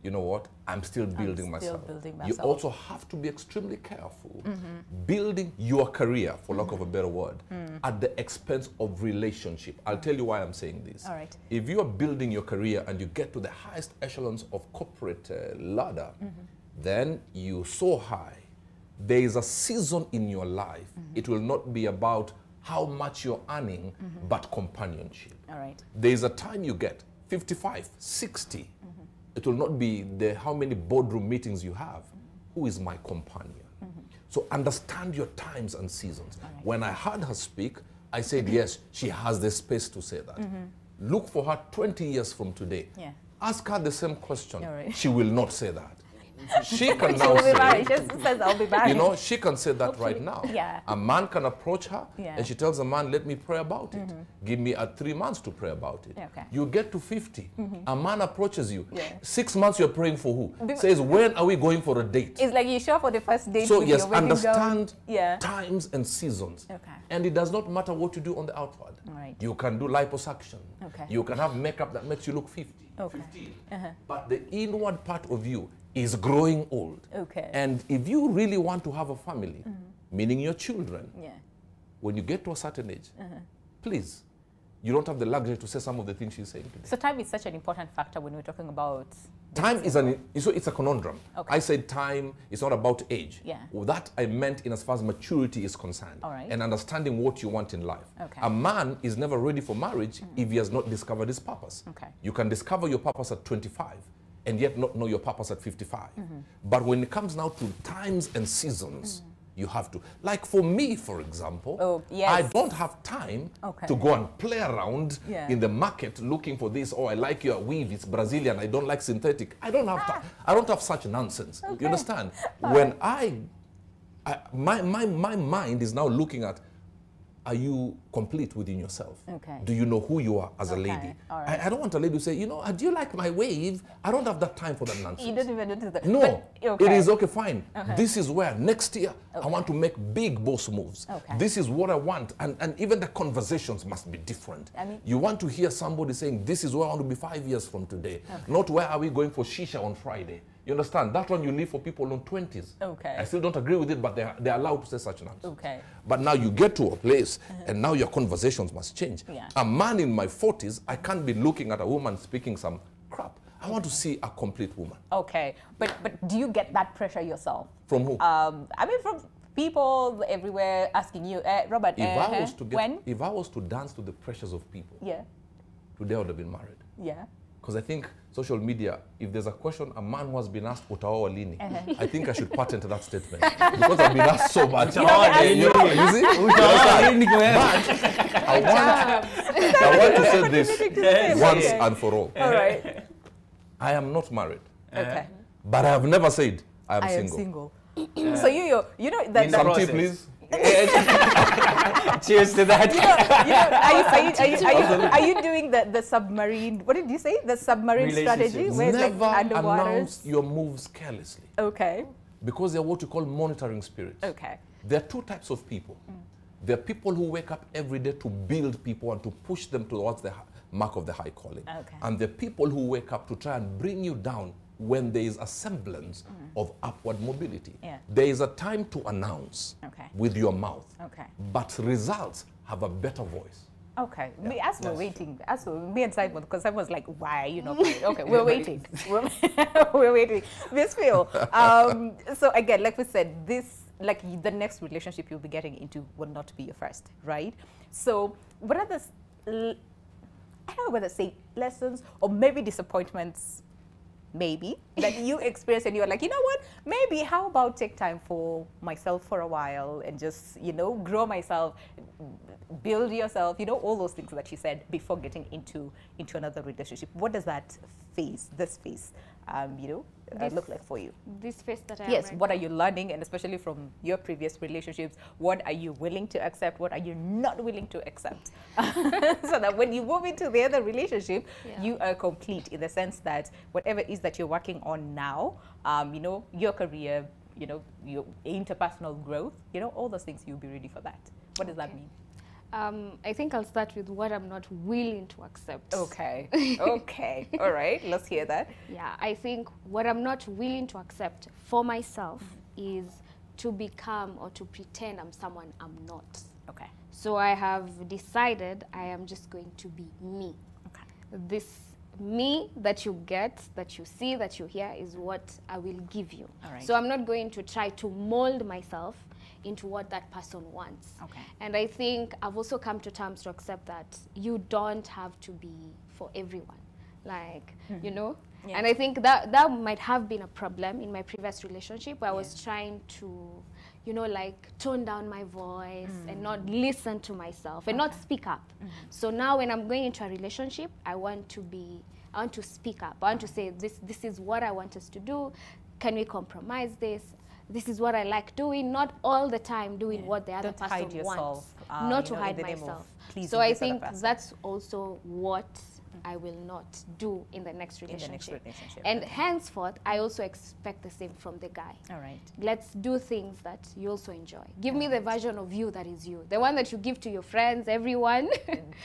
you know what, I'm still building myself. You also have to be extremely careful building your career, for lack of a better word, at the expense of relationship. I'll tell you why I'm saying this. All right. If you are building your career and you get to the highest echelons of corporate ladder, then you so high. There is a season in your life. It will not be about how much you're earning, but companionship. All right. There is a time you get, 55, 60. It will not be the how many boardroom meetings you have. Who is my companion? So understand your times and seasons. Right. When I heard her speak, I said, yes, she has the space to say that. Look for her 20 years from today. Yeah. Ask her the same question. Right. She will not say that. She can now say, she says, I'll be married. You know, she can say that right now. Yeah. A man can approach her Yeah. and she tells a man, let me pray about it. Give me 3 months to pray about it. Okay. You get to 50. A man approaches you. Yeah. 6 months you're praying for who? Says, when are we going for a date? It's like you show up for the first date. So with yes, your wedding understand gown. times and seasons. Okay. And it does not matter what you do on the outward. Right. You can do liposuction. Okay. You can have makeup that makes you look 50, Okay. 15. But the inward part of you is growing old. Okay. And if you really want to have a family, meaning your children, Yeah. when you get to a certain age, please, you don't have the luxury to say some of the things she's saying today. So time is such an important factor when we're talking about... Time is it's a conundrum. Okay. I said time is not about age. Yeah. Well, that I meant in as far as maturity is concerned. All right. And understanding what you want in life. Okay. A man is never ready for marriage if he has not discovered his purpose. Okay. You can discover your purpose at 25 and yet not know your purpose at 55. But when it comes now to times and seasons, you have to. Like for me, for example, I don't have time to go and play around in the market looking for this. Oh, I like your weave, it's Brazilian, I don't like synthetic. I don't have time. I don't have such nonsense. You understand? When my mind is now looking at, are you complete within yourself? Okay. Do you know who you are as a lady? All right. I don't want a lady to say, you know, do you like my wave? I don't have that time for that nonsense. You don't even notice that. No, But, it is okay, fine. This is where next year I want to make big boss moves. Okay. This is what I want. And even the conversations must be different. I mean, you want to hear somebody saying, this is where I want to be 5 years from today. Not where are we going for shisha on Friday. You understand? That one you leave for people on 20s. Okay. I still don't agree with it, but they're allowed to say such nonsense. Okay. But now you get to a place and now your conversations must change. Yeah. A man in my 40s, I can't be looking at a woman speaking some crap. I want to see a complete woman. Okay. But do you get that pressure yourself? From who? I mean, from people everywhere asking you, Robert, if I was to dance to the pressures of people, today I would have been married. Yeah. Because I think social media, if there's a question a man who has been asked, Utaoa lini, I think I should patent that statement. Because I've been asked so much. You see? But I want to say this once and for all. All right. I am not married. Okay. But I have never said I am I single. am single. So you know that... Some tea, please. Cheers to that. Are you doing the submarine? What did you say? The submarine strategy, where it's Never like underwater. announce your moves carelessly. Okay. Because they're what you call monitoring spirits. Okay. There are two types of people. There are people who wake up every day to build people and to push them towards the mark of the high calling. Okay. And there are people who wake up to try and bring you down when there is a semblance of upward mobility. Yeah. There is a time to announce with your mouth, Okay. but results have a better voice. Okay. As we're waiting, me and Simon, because Simon was like, why are you not married? Okay, we're waiting. We're waiting. Miss Phil. So again, like we said, the next relationship you'll be getting into will not be your first, right? So what are the, I don't know whether to say lessons or maybe disappointments, maybe, that you experience and you're like, you know what, maybe how about take time for myself for a while and just, grow myself, build yourself, all those things that you said before getting into another relationship. What does that this phase, look like for you? This phase that I am right what now. Are you learning, and especially from your previous relationships, what are you willing to accept? What are you not willing to accept? So that when you move into the other relationship, you are complete in the sense that whatever it is that you're working on now, your career, your interpersonal growth, all those things, you'll be ready for that. What does that mean? I think I'll start with what I'm not willing to accept. Okay. Okay. All right. Let's hear that. Yeah, I think what I'm not willing to accept for myself is to become or to pretend I'm someone I'm not. Okay. So I have decided I am just going to be me. Okay. This me that you get, that you see, that you hear is what I will give you. All right. So I'm not going to try to mold myself into what that person wants. Okay. And I think I've also come to terms to accept that you don't have to be for everyone. Like, Yeah. And I think that might have been a problem in my previous relationship where I was trying to, tone down my voice and not listen to myself and not speak up. So now when I'm going into a relationship, I want to speak up. I want to say, this is what I want us to do. Can we compromise this? This is what I like doing, not all the time doing what the other person wants. Not to hide myself. So I think that's also what I will not do in the next relationship. And henceforth, I also expect the same from the guy. All right. Let's do things that you also enjoy. Give me the version of you that is you. The one that you give to your friends, everyone.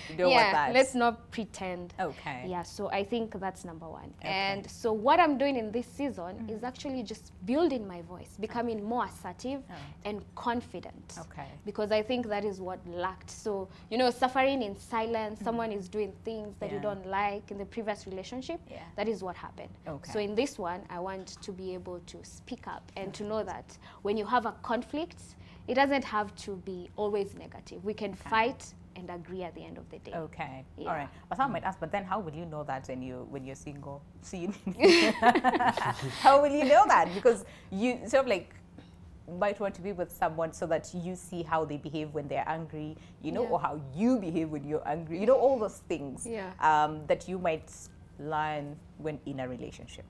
You don't want that. Let's not pretend. Okay. Yeah, so I think that's number one. Okay. And so what I'm doing in this season is actually just building my voice, becoming more assertive and confident. Okay. Because I think that is what lacked. So, suffering in silence, someone is doing things that you don't like in the previous relationship, that is what happened. Okay. So in this one, I want to be able to speak up and to know that when you have a conflict, it doesn't have to be always negative. We can fight and agree at the end of the day. Okay. Yeah. All right. But some might ask, but then how will you know that when you're single? How will you know that? Because you sort of like might want to be with someone so that you see how they behave when they're angry, or how you behave when you're angry, all those things that you might learn when in a relationship.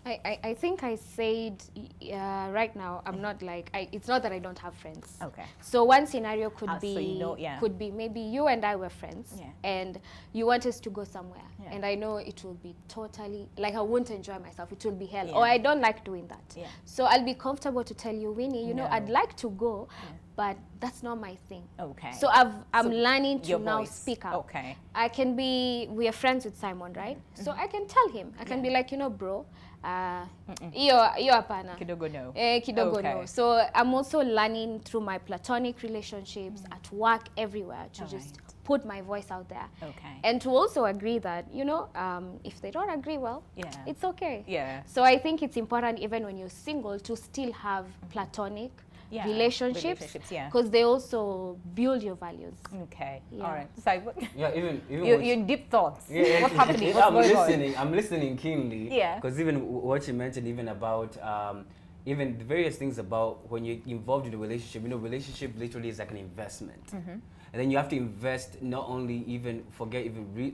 I think I said right now I'm not like it's not that I don't have friends. Okay. So one scenario could be so could be maybe you and I were friends and you want us to go somewhere and I know it will be totally like I won't enjoy myself. It will be hell or I don't like doing that. So I'll be comfortable to tell you, Winnie, I'd like to go, but that's not my thing. Okay. So I'm learning to now speak up. Okay. We are friends with Simon, right? So I can tell him. I can be like, bro, hiyo hapana. Kidogo no. Kidogo no. So I'm also learning through my platonic relationships at work, everywhere, to just put my voice out there. Okay. And to also agree that, if they don't agree, well, it's okay. Yeah. So I think it's important even when you're single to still have platonic relationships, because they also build your values. Okay. All right. So even you're in deep thoughts. What's happening? What's I'm listening keenly. Yeah. Because even what you mentioned, even about even the various things about when you're involved in a relationship. Relationship literally is like an investment. And then you have to invest not only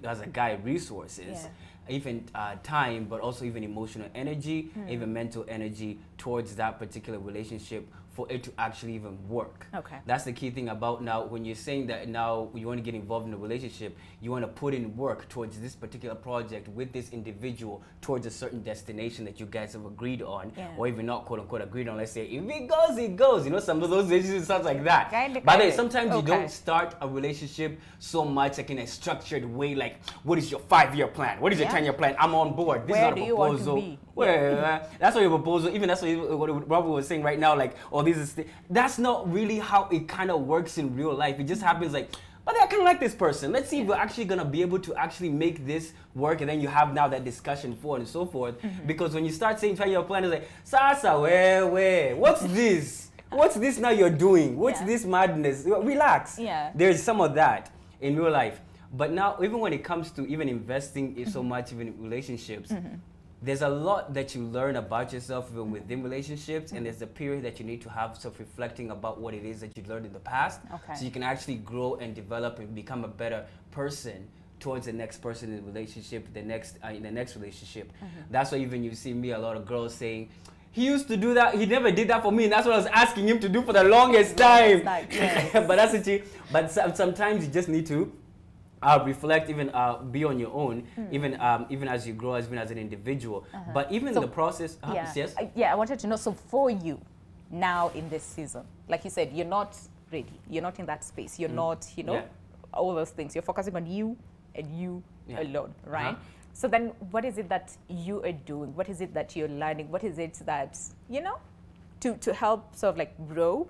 as a guy resources, even time, but also even emotional energy, even mental energy towards that particular relationship for it to actually even work. Okay. That's the key thing about now when you're saying that now you want to get involved in a relationship, you want to put in work towards this particular project with this individual towards a certain destination that you guys have agreed on, or even not quote unquote agreed on. Let's say if it goes, it goes. Some of those relationships sounds like that. But then sometimes you don't start a relationship so much like in a structured way, like what is your 5-year plan? What is your 10-year plan? I'm on board. This is not a proposal. That's what your proposal, even that's what Robert was saying right now, like, this is that's not really how it kind of works in real life. It just happens like, but I kind of like this person. Let's see if we're actually going to be able to actually make this work. And then you have now that discussion forward and so forth. Because when you start saying, try your plan, it's like, Sasa, where? What's this? What's this now you're doing? What's this madness? Relax. Yeah. There's some of that in real life. But now, even when it comes to even investing in so much, even in relationships, there's a lot that you learn about yourself even within relationships, and there's a period that you need to have self-reflecting about what it is that you learned in the past, so you can actually grow and develop and become a better person towards the next person in the relationship, in the next relationship. That's why even you see me, a lot of girls saying, he used to do that, he never did that for me, and that's what I was asking him to do for the longest time. But that's it. But sometimes you just need to reflect, even be on your own, even as you grow, even as an individual. But even the process, yes? I wanted to know, so for you, now in this season, like you said, you're not ready, you're not in that space, you're not, you know, all those things. You're focusing on you and you alone, right? So then what is it that you are doing? What is it that you're learning? What is it that, you know, to help sort of like grow,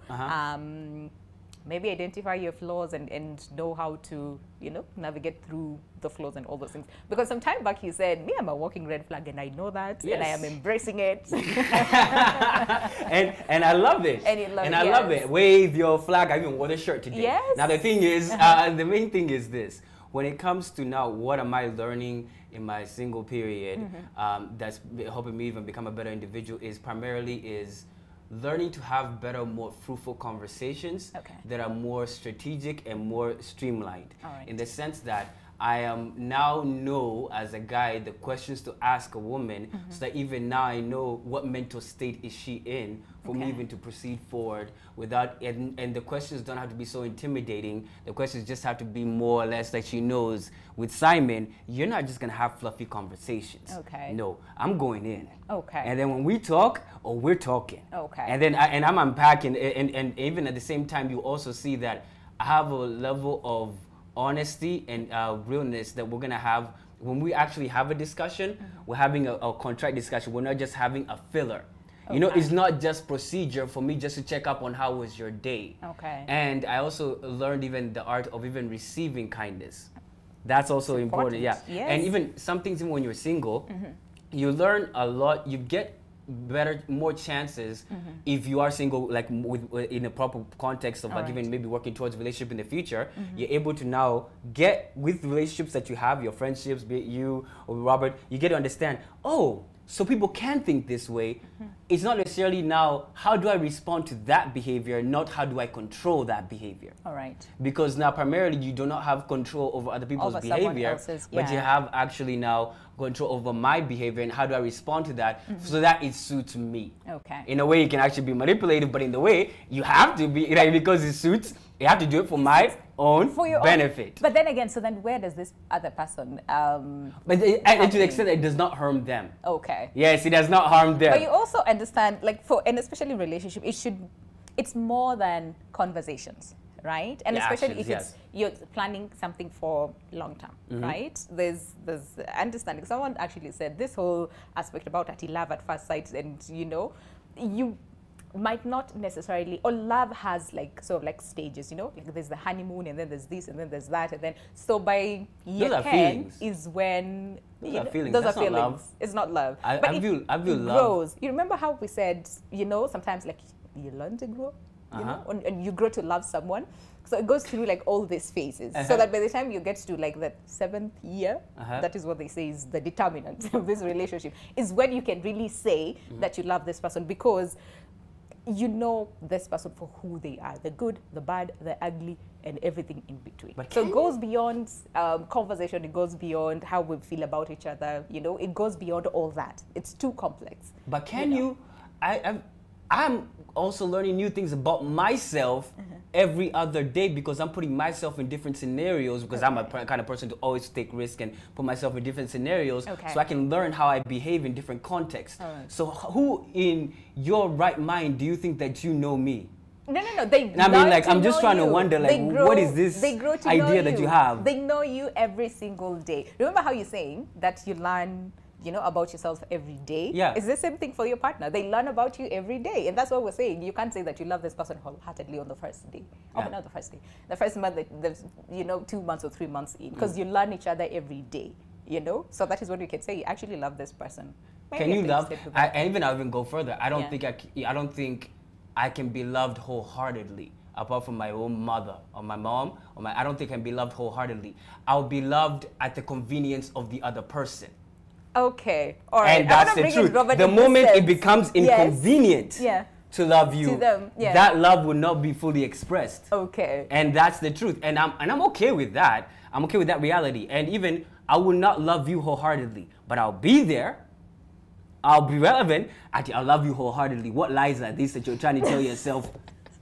maybe identify your flaws and know how to, you know, navigate through the flaws and all those things? Because some time back you said, me, I'm a walking red flag, and I know that, and I am embracing it. and I love it. And I love it. Wave your flag. I even wore the shirt today. Yes. Now the thing is, the main thing is this. When it comes to now, what am I learning in my single period that's helping me even become a better individual is primarily learning to have better, more fruitful conversations that are more strategic and more streamlined. In the sense that I now know as a guy the questions to ask a woman, so that even now I know what mental state is she in for me even to proceed forward without, and the questions don't have to be so intimidating. The questions just have to be more or less like she knows. With Simon, you're not just gonna have fluffy conversations. No, I'm going in. And then when we talk, we're talking. And then I'm unpacking, and even at the same time, you also see that I have a level of honesty and realness that we're gonna have when we actually have a discussion. We're having a contract discussion. We're not just having a filler. You know, it's not just procedure for me just to check up on how was your day. And I also learned even the art of even receiving kindness. That's also important. And even some things, even when you're single, you learn a lot. You get more chances if you are single, like in a proper context of like even maybe working towards a relationship in the future. You're able to now get with relationships that you have, your friendships, be it you or Robert, you get to understand, so people can think this way. It's not necessarily now, how do I respond to that behavior, not how do I control that behavior. Because now primarily you do not have control over other people's behavior, but you have actually now control over my behavior and how do I respond to that so that it suits me. In a way you can actually be manipulative, but in the way you have to be, like, because it suits, you have to do it for my own benefit. But then again, so then where does this other person but and to the extent that it does not harm them. Yes, it does not harm them. But you also understand, like, and especially relationship, it's more than conversations, right? And especially if you're planning something for long term, right? There's understanding. Someone actually said this whole aspect about love at first sight, and you know, you might not necessarily, or love has like sort of like stages, you know, like there's the honeymoon and then there's this and then there's that, and then so by year 10 is when those are feelings. Those are feelings. Love. It's not love. I feel love grows. You remember how we said, you know, sometimes like you learn to grow, you know, and you grow to love someone. So it goes through like all these phases, so that by the time you get to like the 7th year, that is what they say is the determinant of this relationship, is when you can really say that you love this person, because you know this person for who they are, the good, the bad, the ugly, and everything in between. So it goes beyond conversation, it goes beyond how we feel about each other, you know, it goes beyond all that. It's too complex. But can you, I'm also learning new things about myself every other day, because I'm putting myself in different scenarios, because I'm a kind of person to always take risks and put myself in different scenarios, so I can learn how I behave in different contexts. So who in your right mind do you think that you know me? No. I mean, like, I'm just trying to wonder, like, what is this idea that you have? They know you every single day. Remember how you're saying that you learn you know, about yourself every day. Yeah. It's the same thing for your partner. They learn about you every day. And that's what we're saying. You can't say that you love this person wholeheartedly on the first day. Yeah. Oh, not the first day. The first month, you know, 2 months or 3 months in. Because you learn each other every day, you know? So that is what you can say. You actually love this person. Maybe Can you love? I'll even go further. I don't think I can be loved wholeheartedly. Apart from my own mother or my mom, I don't think I can be loved wholeheartedly. I'll be loved at the convenience of the other person. Okay, all right. And that's the truth. The moment it becomes inconvenient to love you, that love will not be fully expressed. Okay. And that's the truth. And I'm okay with that. I'm okay with that reality. And even I will not love you wholeheartedly, but I'll be there. I'll be relevant. I'll love you wholeheartedly. What lies are these that you're trying to tell yourself?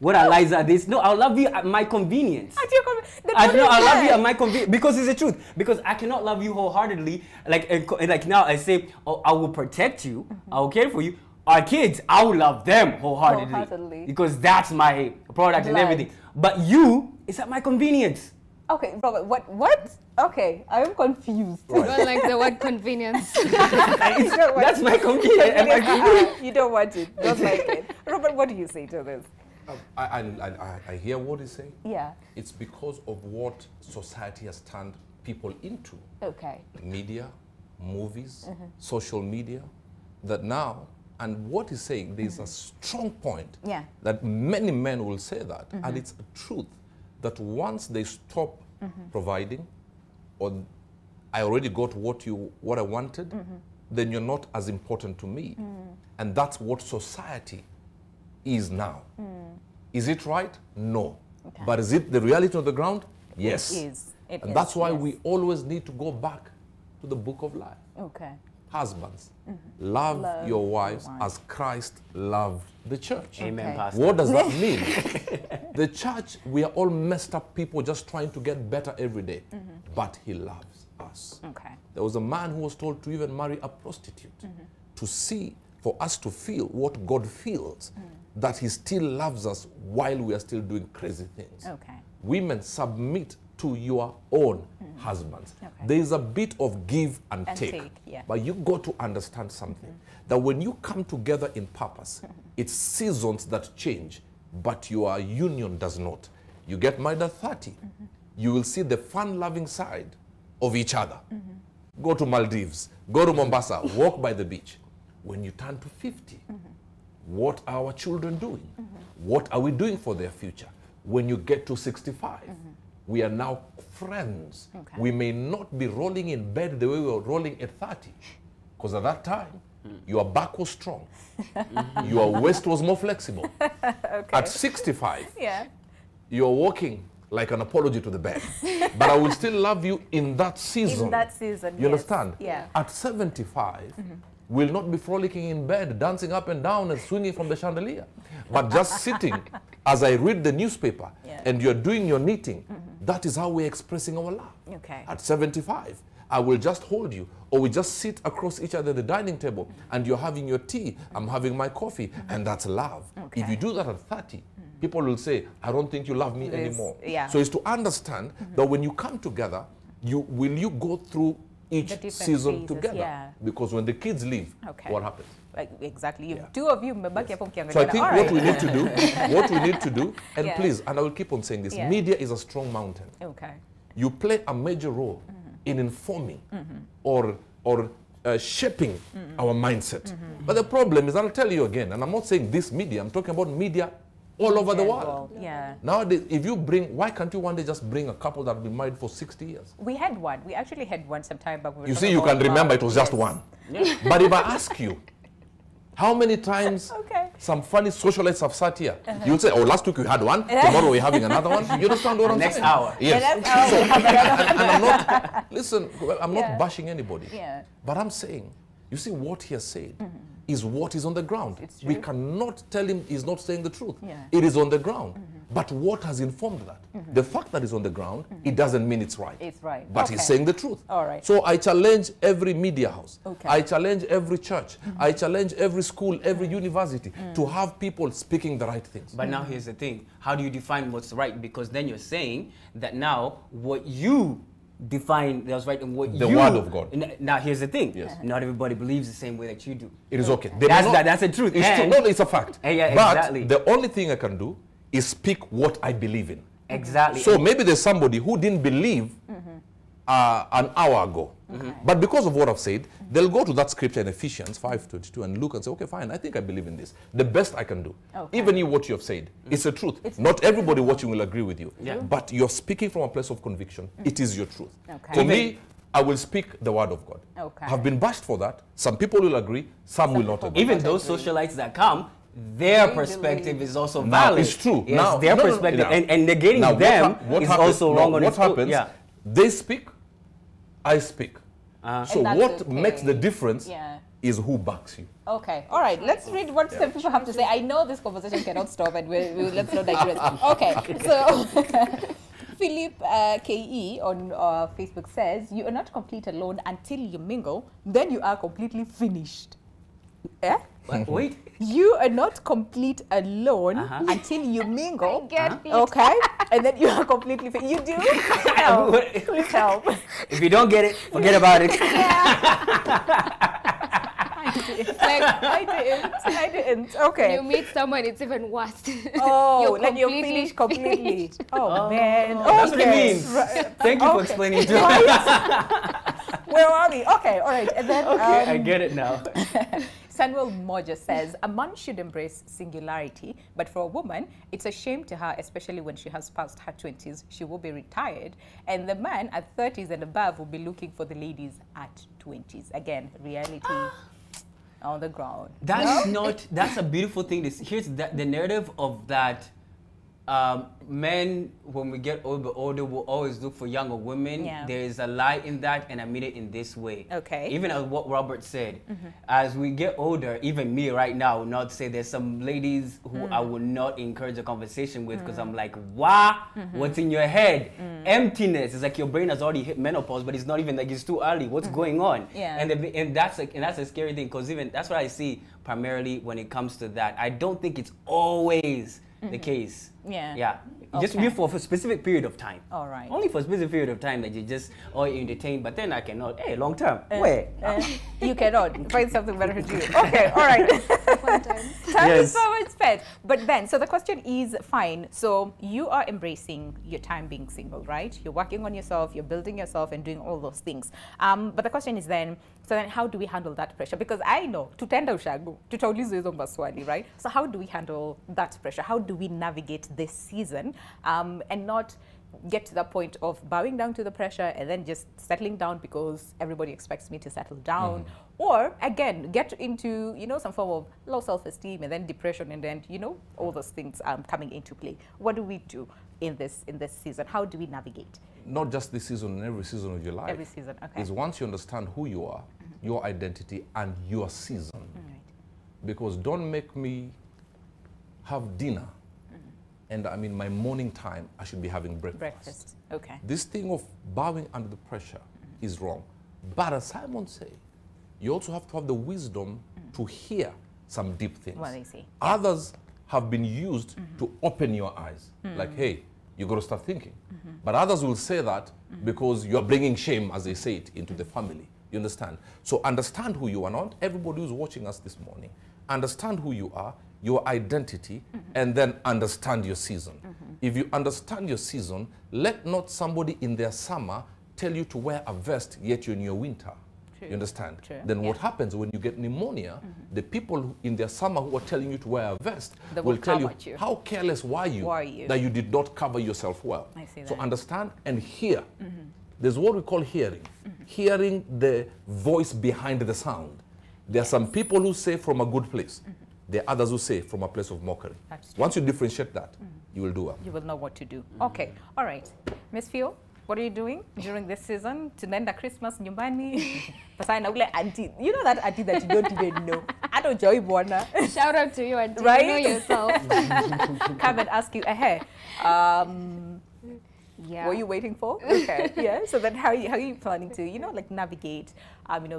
What lies are these? No, I'll love you at my convenience. At your convenience. I'll love you at my convenience because it's the truth. Because I cannot love you wholeheartedly. Like now I say, oh, I will protect you. I will care for you. Our kids, I will love them wholeheartedly. Because that's my product and everything. But you, it's at my convenience. Okay, Robert, what? Okay, I am confused. Right. I don't like the word convenience. That's my convenience. You don't want it. Don't like it. Robert, what do you say to this? I hear what he's saying. Yeah. It's because of what society has turned people into. Okay. Media, movies, social media, that now, and what he's saying, there's a strong point that many men will say that, and it's a truth, that once they stop providing, or I already got what I wanted, then you're not as important to me. And that's what society is now. Is it right? No. Okay. But is it the reality on the ground? Yes. It is. And that's why we always need to go back to the book of life. Okay. Husbands, love your wives as Christ loved the church. Amen, Pastor. What does that mean? The church, we are all messed up people just trying to get better every day. But he loves us. Okay. There was a man who was told to even marry a prostitute to see, for us to feel what God feels, that he still loves us while we are still doing crazy things. Okay. Women, submit to your own husbands. Okay. There is a bit of give and take. But you got to understand something, that when you come together in purpose, it's seasons that change, but your union does not. You get married at 30, you will see the fun-loving side of each other. Go to Maldives, go to Mombasa, walk by the beach. When you turn to 50, what are our children doing? What are we doing for their future? When you get to 65, we are now friends. Okay. We may not be rolling in bed the way we were rolling at 30, because at that time, your back was strong. Your waist was more flexible. Okay. At 65, you're walking like an apology to the bed. But I will still love you in that season. In that season, you understand? Yeah. At 75, will not be frolicking in bed, dancing up and down and swinging from the chandelier, but just sitting as I read the newspaper and you're doing your knitting. That is how we're expressing our love. Okay. At 75, I will just hold you, or we just sit across each other at the dining table and you're having your tea, I'm having my coffee, and that's love. Okay. If you do that at 30, people will say, I don't think you love me anymore. Yeah. So it's to understand that when you come together, you go through each season together, because when the kids leave, what happens? Like, exactly. Two of you, so I think what we need to do, and please, and I will keep on saying this, media is a strong mountain. Okay. You play a major role in informing or shaping our mindset. But the problem is, I'll tell you again, and I'm not saying this media, I'm talking about media all over the world. Yeah. Nowadays, if you bring, why can't you one day just bring a couple that have been married for 60 years? We had one. We actually had one some time back. You see, you can remember it was just one. But if I ask you, how many times some funny socialites have sat here? You'll say, oh, last week we had one, tomorrow we're having another one. You understand what I'm saying? Next hour. Yes. And I'm not, listen, I'm not bashing anybody. But I'm saying, you see what he has said is what is on the ground. We cannot tell him he's not saying the truth. It is on the ground. But what has informed that? The fact that it's on the ground, it doesn't mean it's right. It's right. But he's saying the truth. All right. So I challenge every media house. I challenge every church. I challenge every school, every university to have people speaking the right things. But now here's the thing. How do you define what's right? Because then you're saying that now what you define that was right and what the word of God. Now here's the thing. Yes. Not everybody believes the same way that you do. It is okay. That's the truth. It's true. No, it's a fact. Yeah, but exactly. the only thing I can do is speak what I believe in. Exactly. So maybe there's somebody who didn't believe an hour ago. But because of what I've said, they'll go to that scripture in Ephesians 5:22 and look and say, okay, fine, I think I believe in this. The best I can do. Okay. Even you, what you have said, it's the truth. Not everybody watching will agree with you. Yeah. But you're speaking from a place of conviction. It is your truth. Okay. For me, I will speak the word of God. Okay. I've been bashed for that. Some people will agree, some will not agree. Even those socialites that come, their perspective is also valid. It's true. Yes, now, their perspective, and negating them is also wrong on its own. What happens, they speak, I speak. So what makes the difference is who backs you. Okay, all right, let's read what the people have to say. I know this conversation cannot stop and let's not digress. Okay, so Philip KE on Facebook says, you are not complete alone until you mingle, then you are completely finished. Eh? Wait. You are not complete alone until you mingle. I get it. Okay? And then you are completely fit. You do? Help. Please help. If you don't get it, forget about it. I didn't. Okay. When you meet someone, it's even worse. Oh, like you're finished completely. Oh, man. That's what it means. Thank you for explaining to me. Where are we? Okay, all right. And then, okay, I get it now. Samuel Moja says, a man should embrace singularity, but for a woman, it's a shame to her, especially when she has passed her 20s. She will be retired, and the man at 30s and above will be looking for the ladies at 20s. Again, reality on the ground. That's that's a beautiful thing. Here's the narrative of that. Men, when we get older, will always look for younger women. Yeah. There is a lie in that, and I mean it in this way. Okay. Even as what Robert said, as we get older, even me right now will not say there's some ladies who I would not encourage a conversation with because I'm like, wow, what's in your head? Emptiness. It's like your brain has already hit menopause, but it's not even like it's too early. What's going on? Yeah. And that's a scary thing because even that's what I see primarily when it comes to that. I don't think it's always the case. Yeah. Yeah. Just be for a specific period of time. All right. Only for a specific period of time that you just entertain, but then I cannot. Hey, long term. Where? You cannot find something better to do. Okay, all right. Thank you so much, Pet. But then, so the question is, fine. So you are embracing your time being single, right? You're working on yourself, you're building yourself and doing all those things. But the question is then, so then how do we handle that pressure? Because I know, tutenda ushago, tutauliza hizo maswali, right? So how do we handle that pressure? How do we navigate this season and not get to the point of bowing down to the pressure and then just settling down because everybody expects me to settle down, or again get into some form of low self-esteem and then depression and then all those things coming into play. What do we do in this season? How do we navigate? Not just this season, in every season of your life. Every season, okay. Is once you understand who you are, your identity and your season. Because don't make me have dinner and I'm in my morning time, I should be having breakfast. Okay. This thing of bowing under the pressure is wrong. But as Simon said, you also have to have the wisdom to hear some deep things. Well, I see. Others have been used to open your eyes. Like, hey, you got to start thinking. But others will say that because you're bringing shame, as they say it, into the family. You understand? So understand who you are. Not everybody who's watching us this morning. Understand who you are, your identity, and then understand your season. If you understand your season, let not somebody in their summer tell you to wear a vest, yet you're in your winter. True. You understand? True. Then what happens when you get pneumonia, the people in their summer who are telling you to wear a vest will tell you, how careless were you that you did not cover yourself well. I see that. So understand and hear. There's what we call hearing. Hearing the voice behind the sound. There are some people who say from a good place. There are others who say from a place of mockery. Once you differentiate that, you will do well. You will know what to do. Okay, all right. Miss Phil, what are you doing during this season? Tunaenda Christmas nyumbani. Pasana ule auntie. You know that auntie that you don't even know. I don't joy bwana. Shout out to you, auntie. Right? You know yourself. Come and ask you, hey, yeah. What are you waiting for? Okay. Yeah. So then how are you planning to, like navigate,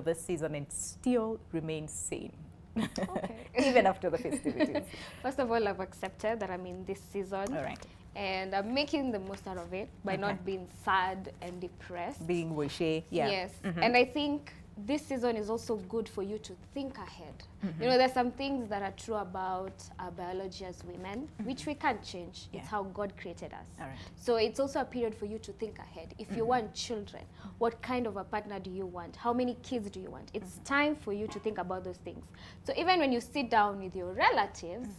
this season and still remain sane? Okay. Even after the festivities. First of all, I've accepted that I'm in this season. All right. and I'm making the most out of it by not being sad and depressed. Being wishy, yeah. Yes, and I think this season is also good for you to think ahead. You know, there's some things that are true about our biology as women, which we can't change. It's how God created us. All right. So it's also a period for you to think ahead. If you want children, what kind of a partner do you want? How many kids do you want? It's time for you to think about those things. So even when you sit down with your relatives,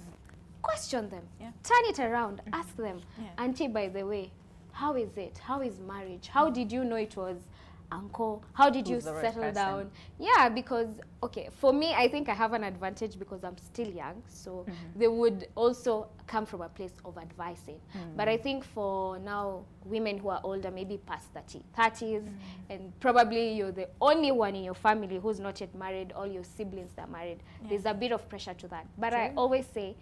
question them, turn it around, ask them, Auntie, by the way, how is it? How is marriage? How did you know it was uncle? How did you settle down? Yeah, because, okay, for me, I think I have an advantage because I'm still young. So they would also come from a place of advising. But I think for now, women who are older, maybe past 30s, and probably you're the only one in your family who's not yet married, all your siblings are married, there's a bit of pressure to that. But I always say,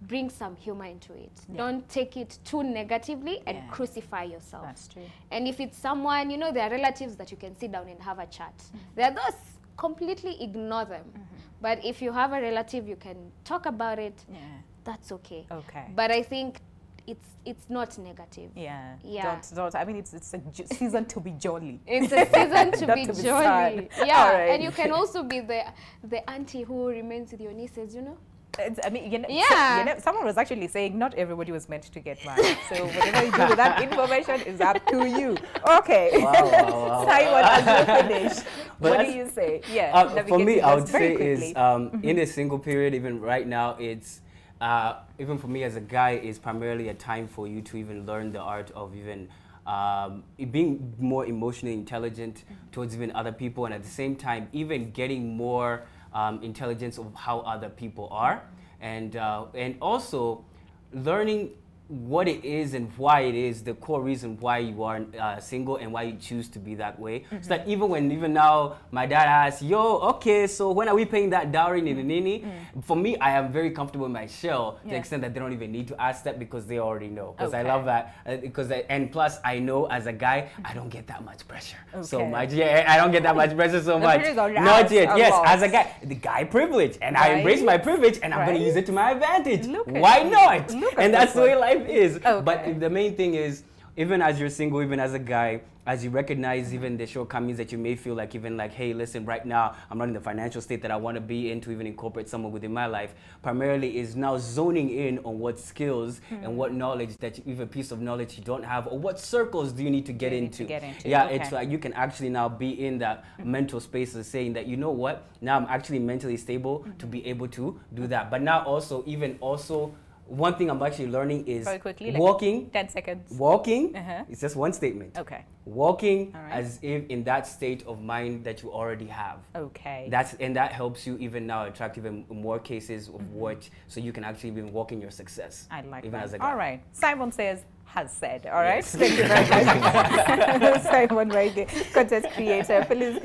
bring some humor into it. Don't take it too negatively and crucify yourself. That's true. And if it's someone, you know, there are relatives that you can sit down and have a chat. There are those, completely ignore them. But if you have a relative, you can talk about it. That's okay. Okay. But I think it's not negative. Yeah. Yeah. Don't. I mean, it's a season to be jolly. It's a season to be jolly. Yeah. Right. And you can also be the auntie who remains with your nieces, you know. I mean, you know, someone was actually saying not everybody was meant to get married. So whatever you do with that information is up to you. Okay. Wow. Simon, as we finish, what do you say? Yeah. For me, I would say is in a single period, even right now, it's even for me as a guy, is primarily a time for you to even learn the art of even being more emotionally intelligent towards even other people, and at the same time, even getting more intelligence of how other people are, and also learning what it is and why it is, the core reason why you are single and why you choose to be that way. So that even now my dad asks, yo, okay, so when are we paying that dowry, nini? For me, I am very comfortable in my shell to the extent that they don't even need to ask that because they already know. Because I love that. And plus, I know as a guy, I don't get that much pressure so much. Yeah, I don't get that much pressure so much. Not yet. Yes, as a guy, the guy privilege. And I embrace my privilege and I'm going to use it to my advantage. Why not? And that's the way life is. But the main thing is, even as you're single, even as a guy, as you recognize even the shortcomings that you may feel like, even like, hey, listen, right now I'm not in the financial state that I want to be in to even incorporate someone within my life, primarily is now zoning in on what skills and what knowledge that even piece of knowledge you don't have, or what circles do you need to get into. Yeah, it's like you can actually now be in that mental space of saying that, you know what, now I'm actually mentally stable to be able to do that. But now also, one thing I'm actually learning is very quickly, walking. 10 seconds. Walking. It's just one statement. Okay. Walking as if in that state of mind that you already have. Okay. That helps you even now attract even more cases of what, so you can actually even walk in your success. I like even that. As a guy. All right. Simon says, has said. All right. Yes. Thank you very much. Simon, right there. Content creator. Please,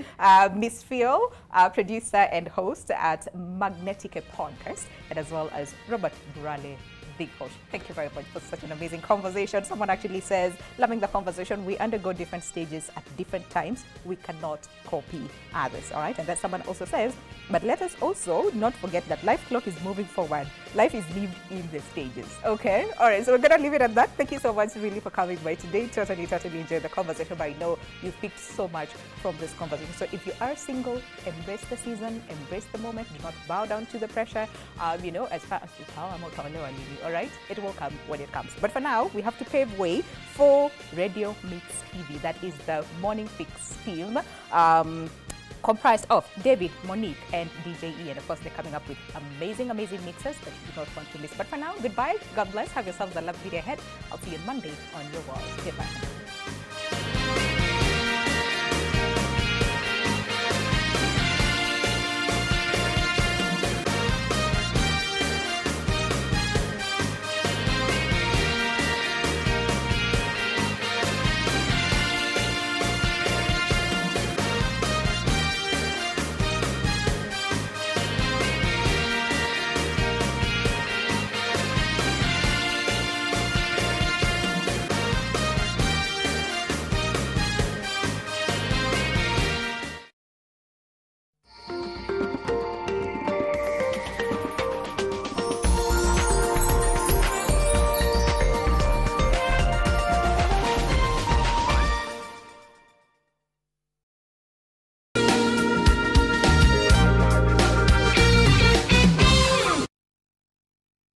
Miss Phil, producer and host at Magnetic Podcast, and as well as Robert Burale, the coach. Thank you very much for such an amazing conversation. Someone actually says, loving the conversation. We undergo different stages at different times. We cannot copy others. All right. And then someone also says, but let us also not forget that life clock is moving forward. Life is lived in the stages. Okay. All right. So we're going to leave it at that. Thank you so much, really, for coming by today. Totally enjoyed the conversation. But I know you've picked so much from this conversation. So if you are single, embrace the season, embrace the moment. Do not bow down to the pressure. You know, as far as all right, it will come when it comes. But for now, we have to pave way for Radio Mix TV. That is the Morning Fix team, comprised of David, Monique, and DJ E. And of course, they're coming up with amazing mixes that you do not want to miss. But for now, goodbye. God bless. Have yourselves a lovely day ahead. I'll see you on Monday on Your World. Goodbye.